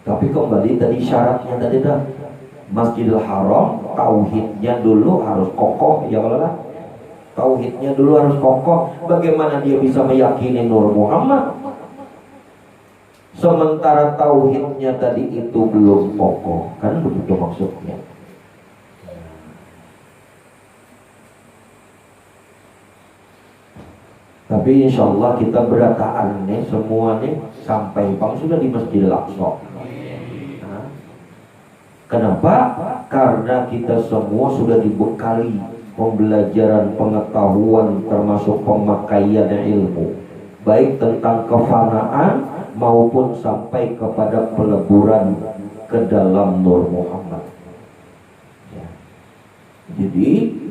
Tapi kembali tadi syaratnya tadi dah, Masjidil Haram tauhidnya dulu harus kokoh, ya kalau lah. Tauhidnya dulu harus kokoh. Bagaimana dia bisa meyakini Nur Muhammad? sementara tauhidnya tadi itu belum pokok, kan begitu maksudnya. Tapi insya Allah kita berataan nih semua nih sampai bang sudah di Masjidil Aqsa. Nah, kenapa? Karena kita semua sudah dibekali pembelajaran pengetahuan termasuk pemakaian ilmu, baik tentang kefanaan maupun sampai kepada peleburan ke dalam Nur Muhammad. Ya. Jadi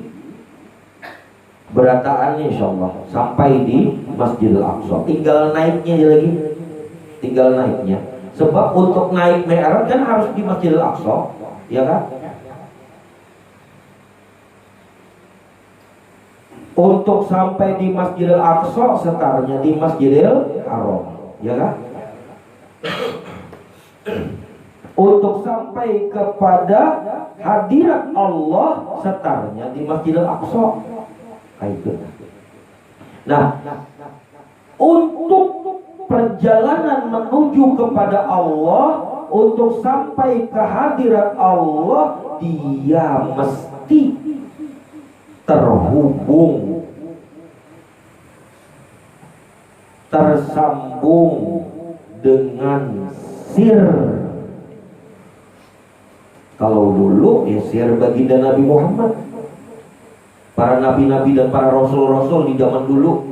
berataan insya Allah sampai di Masjidil Aqsa, tinggal naiknya lagi, tinggal naiknya. Sebab untuk naik Mi'raj kan harus di Masjidil Aqsa, ya kan? Untuk sampai di Masjidil Aqsa setarnya di Masjidil Haram, ya kan? Untuk sampai kepada hadirat Allah setarnya di Masjidil Aqsa. Nah, untuk perjalanan menuju kepada Allah, untuk sampai ke hadirat Allah, dia mesti terhubung, tersambung dengan sir. Kalau dulu ya sir baginda Nabi Muhammad, para nabi-nabi dan para rasul-rasul di zaman dulu,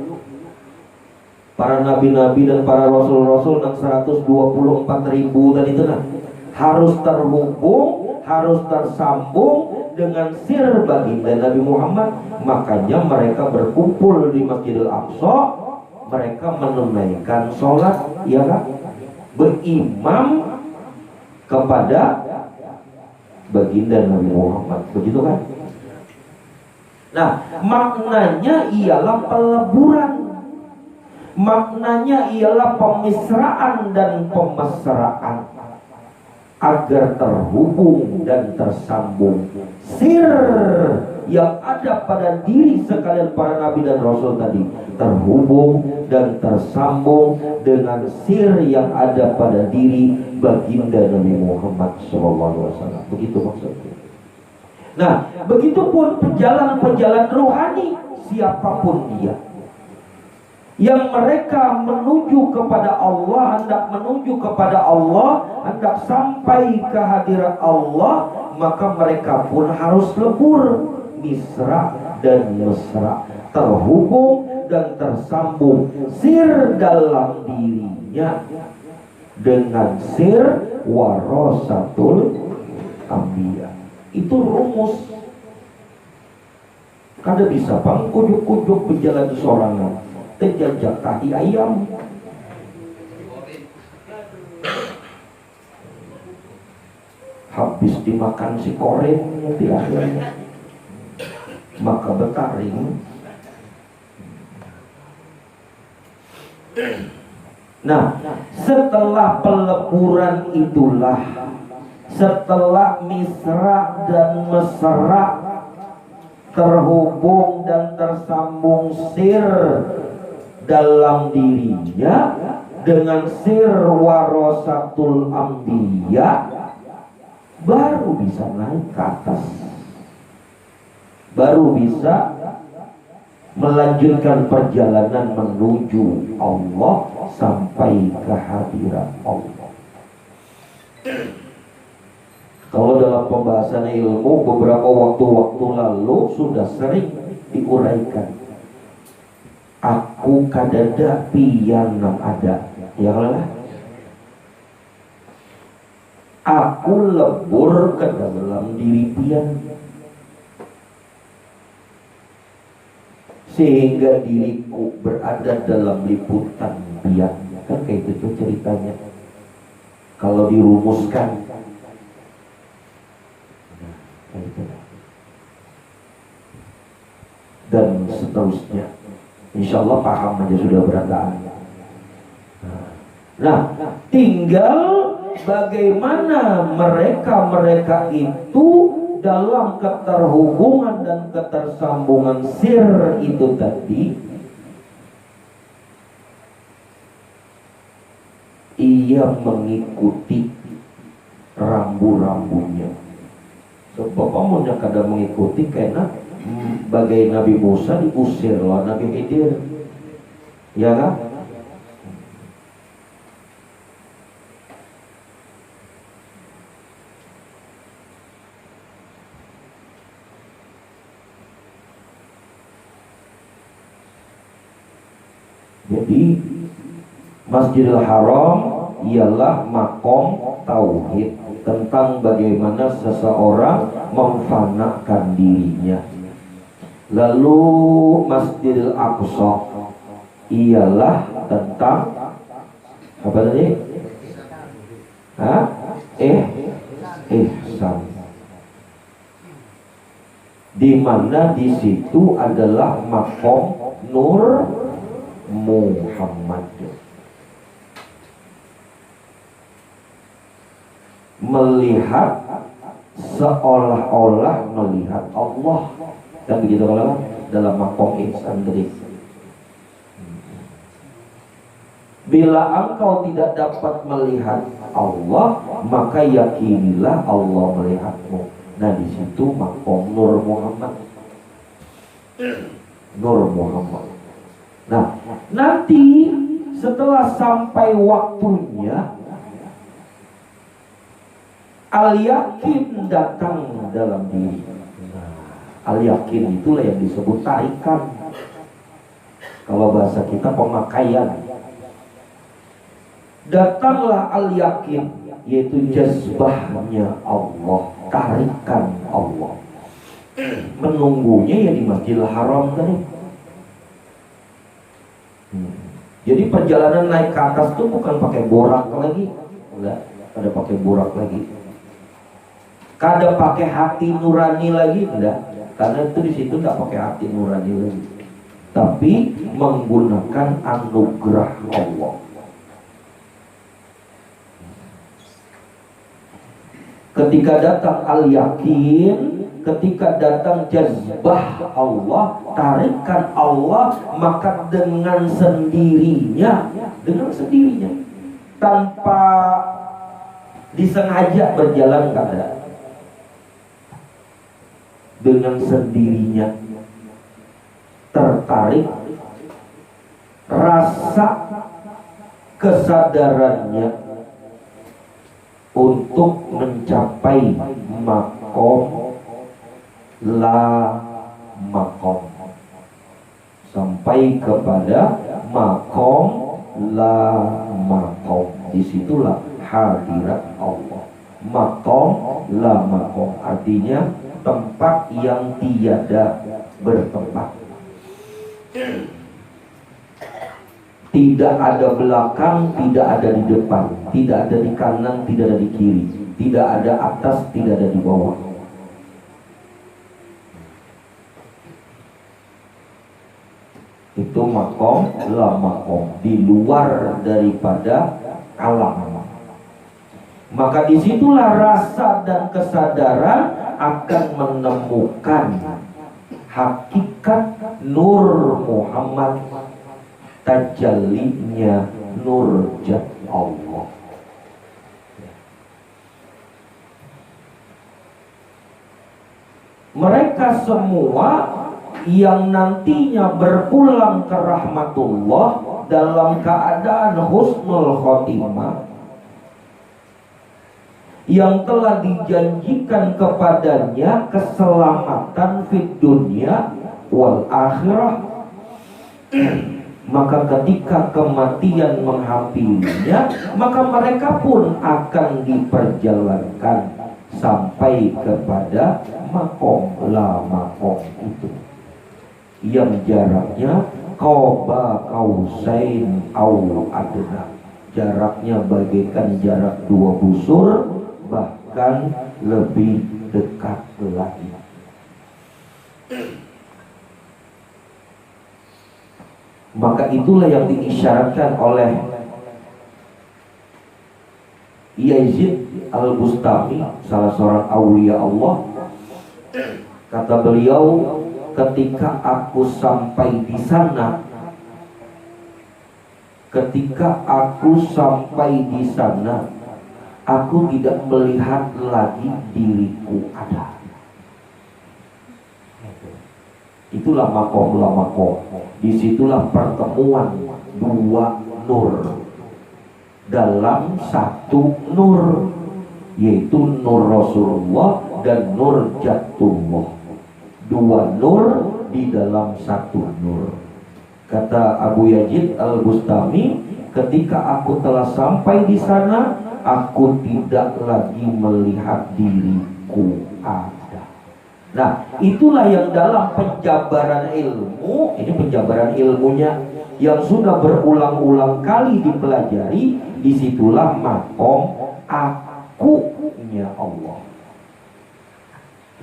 para nabi-nabi dan para rasul-rasul dan 124.000 tadi itu nah, harus terhubung, harus tersambung dengan sir baginda Nabi Muhammad. Makanya mereka berkumpul di Masjidil Aqsa, mereka menunaikan sholat, ya kan, berimam kepada baginda Nabi Muhammad, begitu kan? Nah, maknanya ialah peleburan, maknanya ialah pemisraan dan pemesraan, agar terhubung dan tersambung sir yang ada pada diri sekalian para nabi dan rasul tadi, terhubung dan tersambung dengan sir yang ada pada diri baginda Nabi Muhammad SAW. Begitu maksudnya. Nah, begitupun pejalan-pejalan rohani siapapun dia, yang mereka menuju kepada Allah, hendak menuju kepada Allah, hendak sampai ke hadirat Allah, maka mereka pun harus lebur, misra dan mesra, terhubung dan tersambung sir dalam dirinya dengan sir warasatul anbiya. Itu rumus. Kada bisa bang kujuk-kujuk berjalan sorangan, terjajak tahi ayam. Habis dimakan si koreng di akhirnya, maka bertaring. Nah, setelah peleburan itulah, setelah misra dan mesra, terhubung dan tersambung sir dalam dirinya dengan sir warasatul anbiya, baru bisa naik ke atas, baru bisa melanjutkan perjalanan menuju Allah sampai ke hadirat Allah. Kalau dalam pembahasan ilmu beberapa waktu-waktu lalu sudah sering diuraikan, aku kadada pian nam ada, ya lah. Aku lebur ke dalam diri pian, sehingga diriku berada dalam liputan pian. Kan kayak itu ceritanya. Kalau dirumuskan, dan seterusnya, insya Allah paham aja sudah berataan. Nah, tinggal bagaimana mereka itu dalam keterhubungan dan ketersambungan sir itu tadi, ia dia mengikuti rambu-rambunya. Sebab amunnya kada mengikuti karena bagai Nabi Musa diusir oleh Nabi Khidir, ya kan? Jadi Masjidil Haram ialah makom tauhid, tentang bagaimana seseorang memfanakan dirinya. Lalu Masjidil Aqsa ialah tentang apa tadi? Ihsan. Di mana di situ adalah makom Nur Muhammad, melihat seolah-olah melihat Allah, kan begitu kalau dalam makom ihsan tadi. Bila engkau tidak dapat melihat Allah, maka yakinilah Allah melihatmu. Nah, di situ makom Nur Muhammad. Nur Muhammad. Nah, nanti setelah sampai waktunya, al-yakin datang dalam diri. Al-yakin itulah yang disebut tarikan. Kalau bahasa kita pemakaian. Datanglah al-yakin, yaitu jazbahnya Allah, tarikan Allah. Menunggunya ya di Masjidil Haram tadi. Jadi perjalanan naik ke atas tuh bukan pakai borak lagi, enggak, ada pakai borak lagi. Kada pakai hati nurani lagi, enggak, karena itu di situ enggak pakai hati nurani lagi, tapi menggunakan anugerah Allah. Ketika datang al-yakin, ketika datang jazbah Allah, tarikan Allah, maka dengan sendirinya, tanpa disengaja berjalan kada, dengan sendirinya tertarik, rasa kesadarannya untuk mencapai makom la makom, sampai kepada makom la makom. Disitulah hadirat Allah. Makom la makom artinya tempat yang tiada bertempat. Tidak ada belakang, tidak ada di depan, tidak ada di kanan, tidak ada di kiri, tidak ada atas, tidak ada di bawah. Itu makom la makom, di luar daripada alam. Maka disitulah rasa dan kesadaran akan menemukan hakikat Nur Muhammad, tajallinya nur zat Allah. Mereka semua yang nantinya berpulang ke rahmatullah dalam keadaan husnul khotimah, yang telah dijanjikan kepadanya keselamatan fid dunya wal akhirah, maka ketika kematian menghampirinya, maka mereka pun akan diperjalankan sampai kepada makom la makom itu, yang jaraknya qaba qausain au adna, jaraknya bagaikan jarak dua busur, bahkan lebih dekat lagi. Maka itulah yang diisyaratkan oleh Yazid Al-Bustami, salah seorang aulia Allah. Kata beliau, ketika aku sampai di sana, Ketika aku sampai di sana, aku tidak melihat lagi diriku ada. Itulah makom. Disitulah pertemuan dua nur dalam satu nur, yaitu nur Rasulullah dan nur Jatullah. Dua nur di dalam satu nur. Kata Abu Yazid Al-Bustami, ketika aku telah sampai di sana, aku tidak lagi melihat diriku ada. Nah, itulah yang dalam penjabaran ilmu, ini penjabaran ilmunya yang sudah berulang-ulang kali dipelajari, disitulah makom akunya Allah.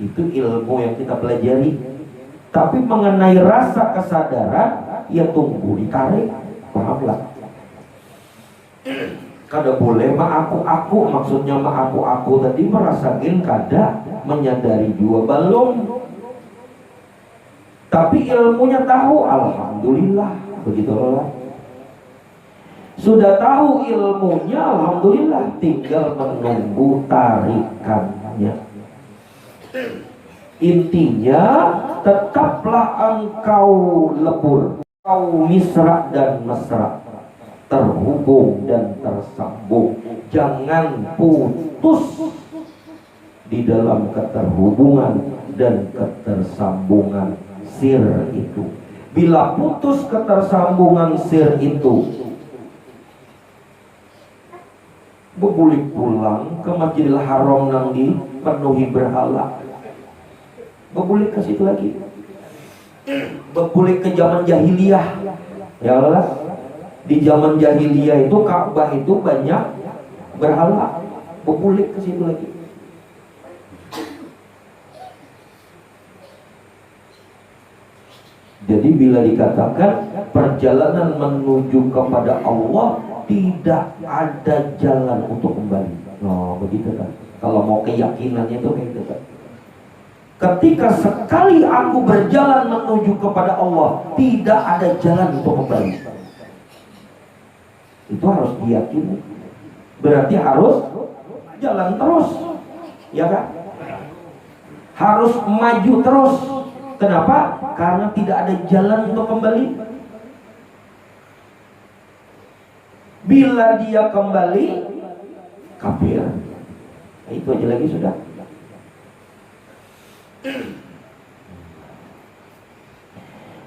Itu ilmu yang kita pelajari. Tapi mengenai rasa kesadaran, ya tunggu ditarik, pahamlah. Kada boleh aku maksudnya aku tadi merasakan kada menyadari juga belum. Tapi ilmunya tahu, alhamdulillah, begitu lah. Sudah tahu ilmunya, alhamdulillah, tinggal menunggu tarikannya. Intinya tetaplah engkau lebur, engkau misra dan mesra, terhubung dan tersambung. Jangan putus di dalam keterhubungan dan ketersambungan sir itu. Bila putus ketersambungan sir itu, bebulik pulang ke Masjidil Haram nanti penuhi berhala, bebulik ke situ lagi, bebulik ke zaman jahiliyah. Ya Allah, di zaman jahiliyah itu Ka'bah itu banyak berhala, bebulik ke situ lagi. Jadi bila dikatakan perjalanan menuju kepada Allah, tidak ada jalan untuk kembali. Oh, begitu kan? Kalau mau keyakinannya itu kayak gitu kan? Ketika sekali aku berjalan menuju kepada Allah, tidak ada jalan untuk kembali. Itu harus diyakini. Berarti harus jalan terus, ya kan? Harus maju terus. Kenapa? Karena tidak ada jalan untuk kembali. Bila dia kembali, kafir. Nah, itu aja lagi sudah.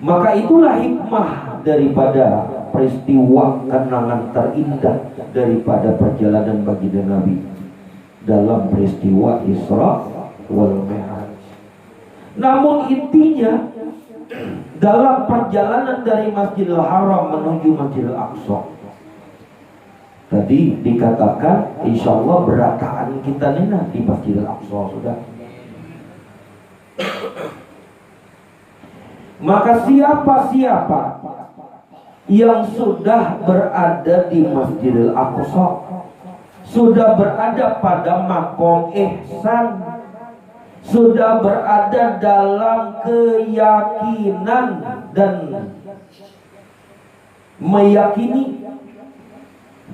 Maka itulah hikmah daripada peristiwa kenangan terindah daripada perjalanan baginda Nabi dalam peristiwa Isra wal Mi'raj. Namun intinya dalam perjalanan dari Masjidil Haram menuju Masjidil Aqsa, tadi dikatakan insya Allah berataan kita nena di Masjidil Aqsa sudah. Maka siapa-siapa yang sudah berada di Masjidil Aqsa, sudah berada pada makom ihsan, sudah berada dalam keyakinan dan meyakini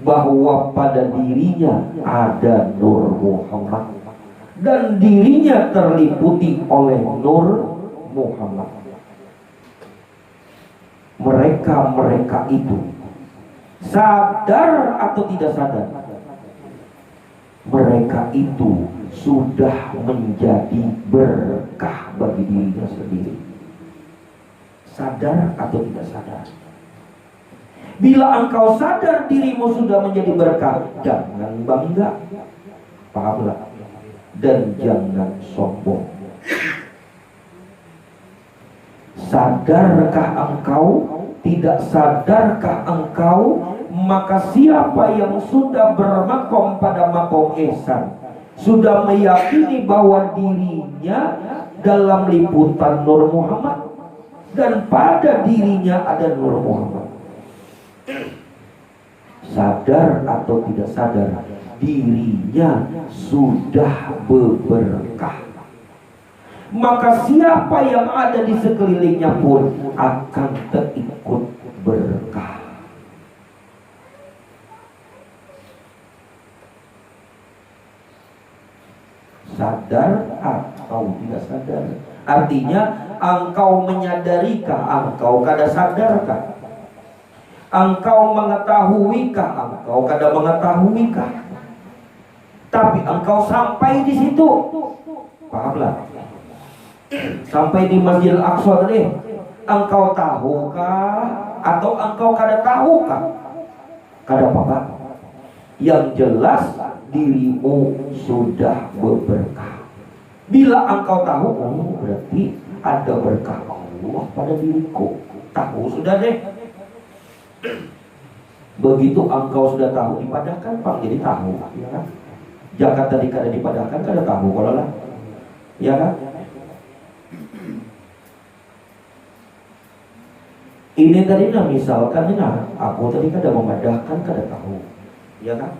bahwa pada dirinya ada Nur Muhammad dan dirinya terliputi oleh Nur Muhammad. Mereka itu sadar atau tidak sadar, mereka itu sudah menjadi berkah bagi dirinya sendiri. Sadar atau tidak sadar. Bila engkau sadar dirimu sudah menjadi berkah, jangan bangga, pahamlah, dan jangan sombong. Sadarkah engkau? Tidak sadarkah engkau? Maka siapa yang sudah bermakom pada makom ihsan, sudah meyakini bahwa dirinya dalam liputan Nur Muhammad dan pada dirinya ada Nur Muhammad, sadar atau tidak sadar, dirinya sudah berberkah. Maka siapa yang ada di sekelilingnya pun akan terikut berkah. sadar atau tidak sadar. Artinya engkau menyadarikah, engkau kada sadarkah? Engkau mengetahuikah, engkau kada mengetahuikah? Tapi engkau sampai di situ, pahamlah? Sampai di Masjidil Aqsa tadi, engkau tahukah atau engkau kada tahukah? Kada apa-apa. Yang jelas dirimu sudah berberkah. Bila engkau tahu, oh berarti ada berkah Allah pada diriku. Tahu sudah deh. Begitu engkau sudah tahu, dipadahkan Pak, jadi tahu, ya kan? Jakarta tadi kada dipadahkan, kada tahu kalau lah, ya kan? Ini tadi nah misalkan nah, aku tadi kada memadahkan, kada tahu, ya kan?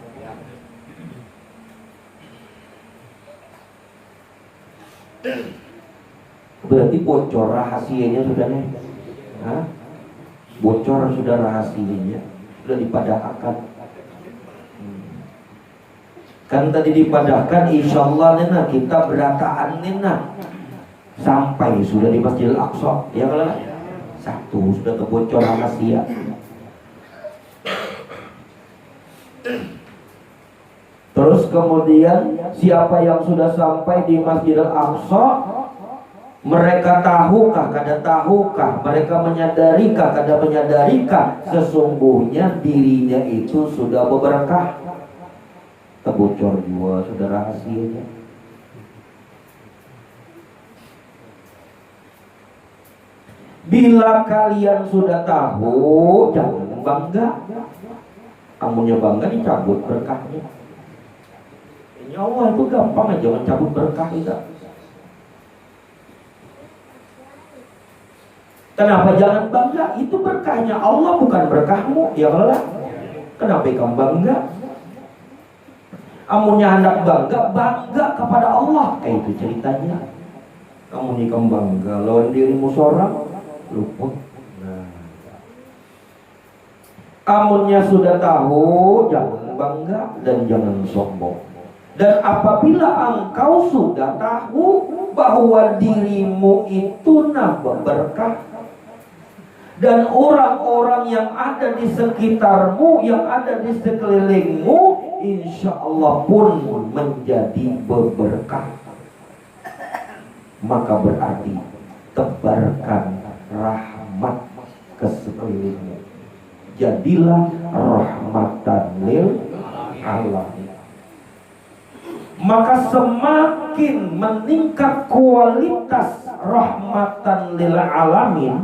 Berarti bocor rahasianya sudah nih, hah? Bocor sudah rahasianya, sudah dipadahkan. Kan tadi dipadahkan, insya Allah nena kita berataan nena sampai sudah di Masjidil Aqsa, ya kalau satu sudah kebocor rahasia. Terus kemudian siapa yang sudah sampai di Masjidil Aqsa, mereka tahukah, kada tahukah, mereka menyadarikah, kada menyadarikah, sesungguhnya dirinya itu sudah berberkah. Kebocor juga sudah rahasianya. Bila kalian sudah tahu, jangan bangga. Amunnya bangga dicabut berkahnya. Ya Allah itu gampang aja mencabut berkah kita. Kenapa jangan bangga? Itu berkahnya Allah, bukan berkahmu. Ya Allah. Kenapa kamu bangga? Amunnya hendak bangga, bangga kepada Allah. Kayak itu ceritanya. Kamu nikah bangga lawan dirimu seorang, luput. Nah. Amunnya sudah tahu, jangan bangga dan jangan sombong. Dan apabila engkau sudah tahu bahwa dirimu itu berkah, dan orang-orang yang ada di sekitarmu, yang ada di sekelilingmu, insya Allah pun menjadi berberkah. Maka berarti tebarkan rahmat ke sekelilingmu. Jadilah rahmatan lil alamin. Maka semakin meningkat kualitas rahmatan lil alamin,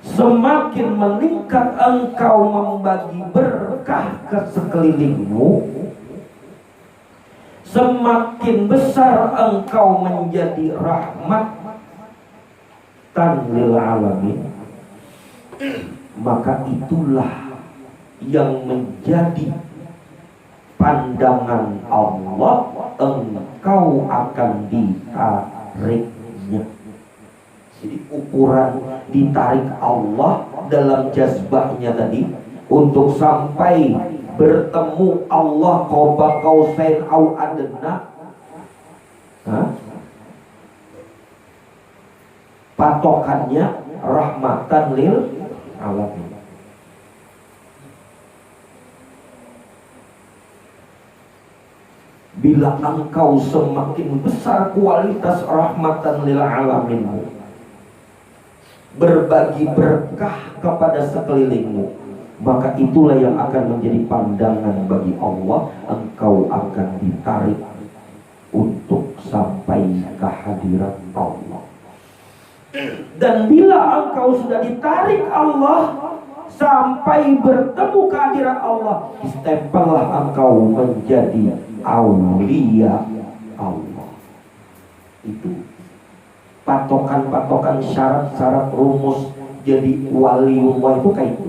semakin meningkat engkau membagi berkah ke sekelilingmu, semakin besar engkau menjadi rahmatan lil alamin, maka itulah yang menjadi pandangan Allah, engkau akan ditariknya. Jadi ukuran ditarik Allah dalam jazbahnya tadi, untuk sampai bertemu Allah qaba qausain au adna, patokannya rahmatan lil alamin. Bila engkau semakin besar kualitas rahmatan lil alaminmu, berbagi berkah kepada sekelilingmu, maka itulah yang akan menjadi pandangan bagi Allah. Engkau akan ditarik untuk sampai ke hadirat Allah. Dan bila engkau sudah ditarik Allah sampai bertemu ke hadirat Allah, istempellah engkau menjadi aulia Allah. Itu patokan-patokan, syarat-syarat rumus jadi waliullah itu kayak itu.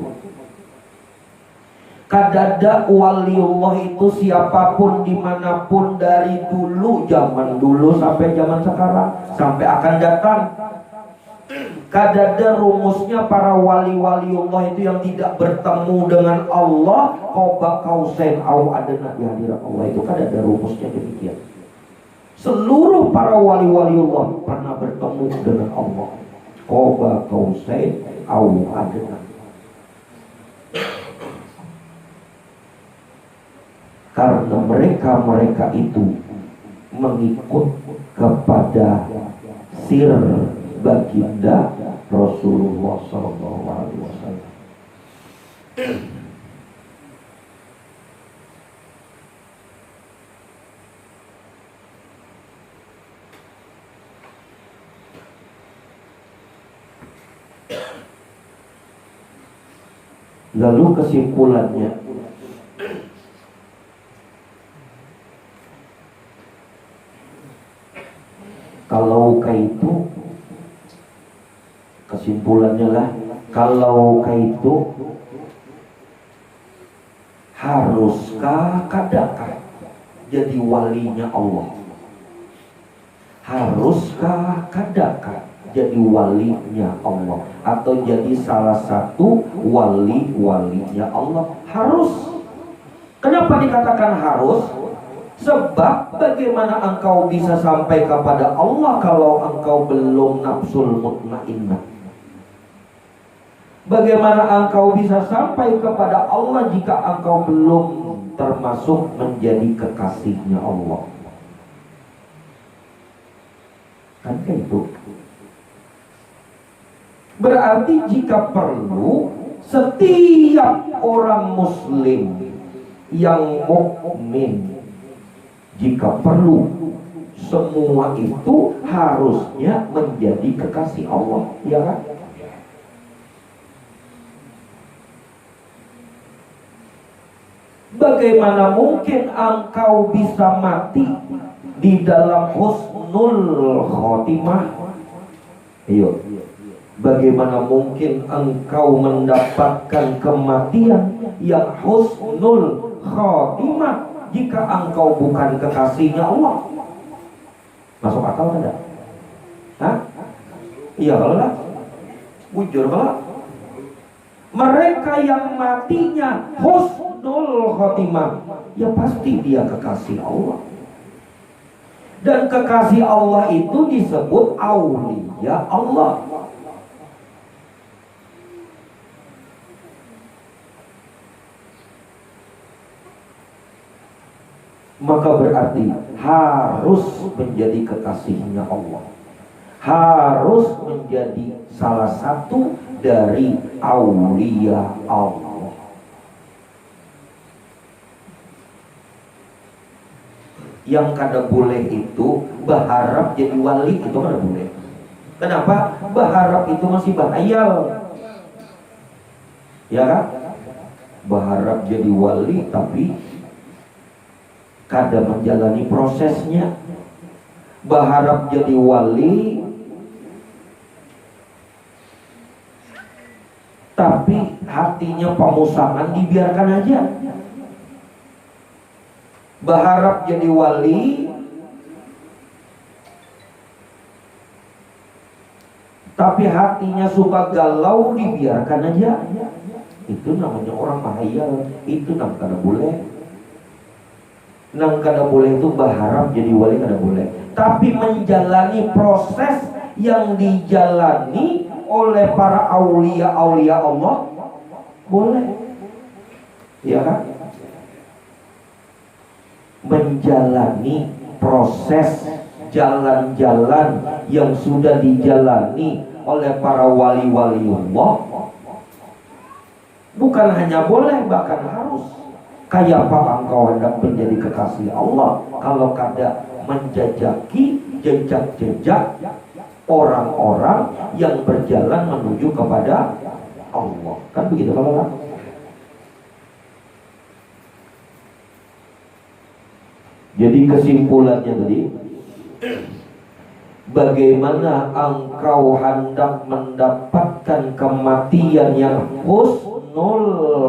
Kadada waliullah itu siapapun dimanapun, dari dulu, zaman dulu sampai zaman sekarang, sampai akan datang. Kadada rumusnya para wali-waliullah itu yang tidak bertemu dengan Allah, qaba qausain au adna, di hadirat Allah itu kadada rumusnya demikian. Seluruh para wali-waliullah pernah bertemu dengan Allah. Qoba qausain au adna. Karena mereka itu mengikut kepada sir baginda Rasulullah SAW. Lalu kesimpulannya, kalau itu kesimpulannya lah, kalau itu haruskah kadakah jadi walinya Allah? Haruskah kadakah jadi walinya Allah atau jadi salah satu wali-walinya Allah? Harus. Kenapa dikatakan harus? Sebab bagaimana engkau bisa sampai kepada Allah kalau engkau belum nafsul mutmainnah? Bagaimana engkau bisa sampai kepada Allah jika engkau belum termasuk menjadi kekasihnya Allah? Kan kayak itu. Berarti jika perlu, setiap orang muslim yang mukmin, jika perlu, semua itu harusnya menjadi kekasih Allah, ya kan? Bagaimana mungkin engkau bisa mati di dalam husnul khotimah? Ayo. Bagaimana mungkin engkau mendapatkan kematian yang husnul khotimah jika engkau bukan kekasihnya Allah? Masuk akal tidak? Hah? Iya kalau lah. Bujur kalau. Mereka yang matinya husnul khotimah, ya pasti dia kekasih Allah. Dan kekasih Allah itu disebut aulia Allah. Maka berarti harus menjadi kekasihnya Allah, harus menjadi salah satu dari aulia Allah. Yang kada boleh itu berharap jadi wali, itu kada boleh. Kenapa? Berharap itu masih bahayal, ya kan? Berharap jadi wali tapi kada menjalani prosesnya. Berharap jadi wali tapi hatinya pemusahan, dibiarkan aja. Berharap jadi wali tapi hatinya suka galau, dibiarkan aja. Itu namanya orang bahaya. Itu namanya kada boleh. Nang kada boleh itu berharap jadi wali, kada boleh. Tapi menjalani proses yang dijalani oleh para aulia-aulia Allah boleh, ya kan? Menjalani proses jalan-jalan yang sudah dijalani oleh para wali-wali Allah bukan hanya boleh, bahkan harus. Kayak apa engkau hendak menjadi kekasih Allah kalau kada menjajaki jejak-jejak orang-orang yang berjalan menuju kepada Allah? Kan begitu kalau kan? Jadi kesimpulannya tadi, bagaimana engkau hendak mendapatkan kematian yang husnul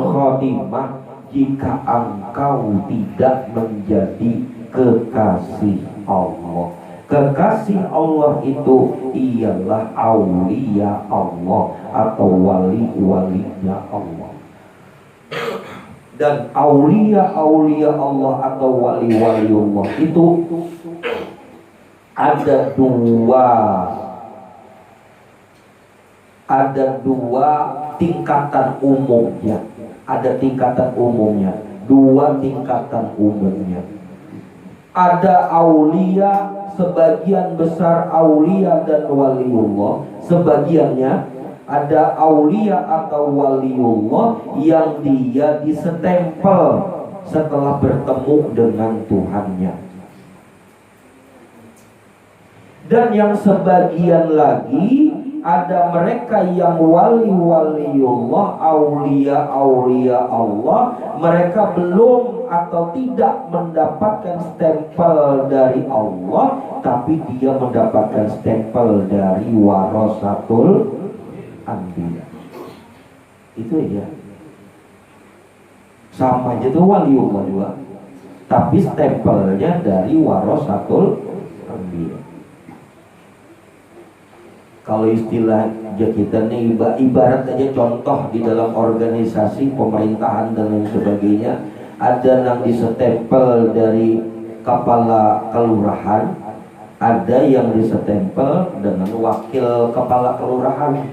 khotimah jika engkau tidak menjadi kekasih Allah? Kekasih Allah itu ialah aulia Allah atau wali-walinya Allah. Dan aulia-aulia Allah atau wali-wali Allah itu ada dua tingkatan umumnya. Ada tingkatan umumnya, dua tingkatan umumnya. Ada aulia, sebagian besar aulia dan waliullah. Sebagiannya ada aulia atau waliullah yang dia disestempel setelah bertemu dengan Tuhannya. Dan yang sebagian lagi ada mereka yang wali-waliullah, aulia-aulia Allah, mereka belum atau tidak mendapatkan stempel dari Allah, tapi dia mendapatkan stempel dari warasatul anbiya. Itu ya. Sama aja tuh waliullah juga, tapi stempelnya dari warasatul anbiya. Kalau istilah kita nih ibarat aja contoh di dalam organisasi pemerintahan dan lain sebagainya, ada yang disestempel dari kepala kelurahan, ada yang disestempel dengan wakil kepala kelurahan,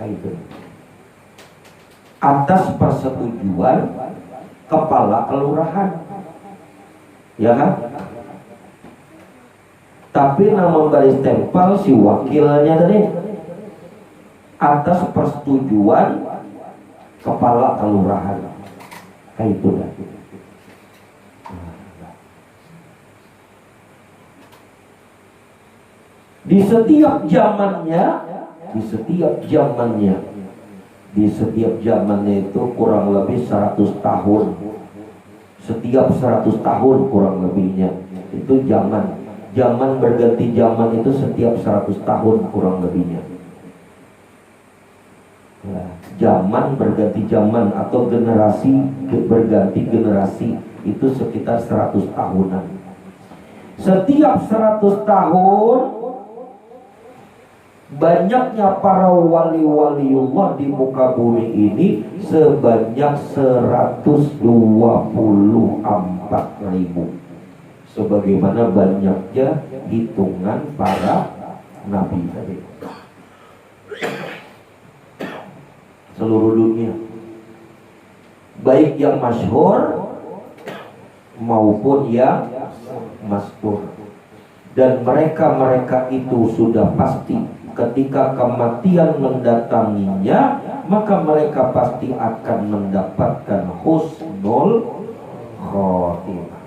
kayak gitu. Atas persetujuan kepala kelurahan, ya kan? Tapi nama baris stempel si wakilnya tadi atas persetujuan kepala kelurahan, kayak itu dah. Di setiap zamannya itu kurang lebih 100 tahun. Setiap 100 tahun kurang lebihnya itu zaman berganti zaman itu setiap 100 tahun kurang lebihnya. Zaman berganti zaman atau generasi berganti generasi itu sekitar 100 tahunan. Setiap 100 tahun banyaknya para wali-waliullah di muka bumi ini sebanyak 124.000. Sebagaimana banyaknya hitungan para nabi tadi. Seluruh dunia, baik yang masyhur maupun yang mastur. Dan mereka itu sudah pasti ketika kematian mendatanginya, maka mereka pasti akan mendapatkan husnul khotimah.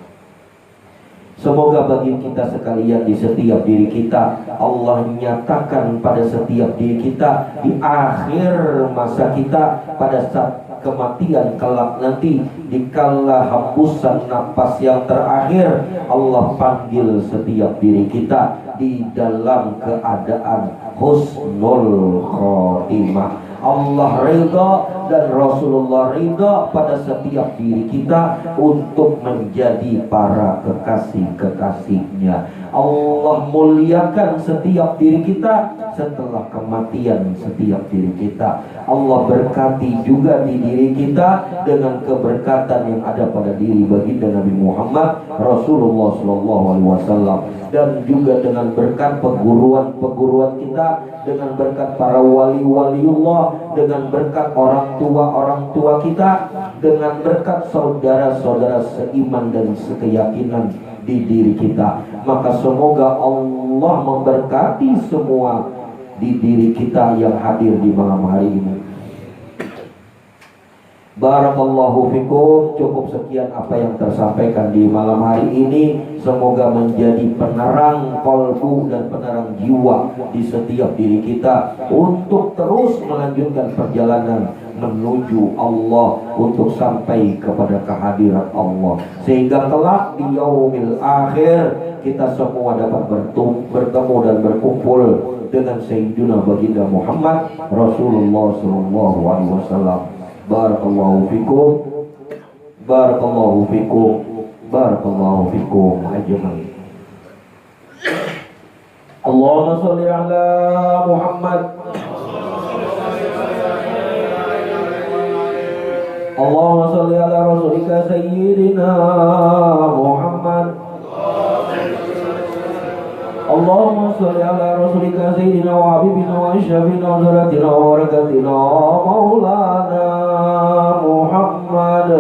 Semoga bagi kita sekalian di setiap diri kita, Allah nyatakan pada setiap diri kita di akhir masa kita, pada saat kematian kelak nanti, dikala hembusan napas yang terakhir, Allah panggil setiap diri kita di dalam keadaan husnul khotimah. Allah ridha dan Rasulullah ridha pada setiap diri kita untuk menjadi para kekasih-kekasihnya. Allah muliakan setiap diri kita setelah kematian setiap diri kita. Allah berkati juga di diri kita dengan keberkatan yang ada pada diri baginda Nabi Muhammad Rasulullah SAW, dan juga dengan berkat peguruan kita, dengan berkat para wali-waliullah, dengan berkat orang tua kita, dengan berkat saudara-saudara seiman dan sekeyakinan di diri kita. Maka semoga Allah memberkati semua di diri kita yang hadir di malam hari ini. Barakallahu fikum. Cukup sekian apa yang tersampaikan di malam hari ini. Semoga menjadi penerang kalbu dan penerang jiwa di setiap diri kita untuk terus melanjutkan perjalanan menuju Allah, untuk sampai kepada kehadiran Allah, sehingga kelak di yaumil akhir kita semua dapat bertemu dan berkumpul dengan Sayyidina baginda Muhammad Rasulullah SAW. Barakallahu fikum, barakallahu fikum, barakallahu fikum ajmain. Allahumma sholli ala Muhammad. Allahumma sholli ala rasulika sayyidina Muhammad. سيدنا وحبيبنا وأشرفنا وذرتنا وبركتنا مولانا محمد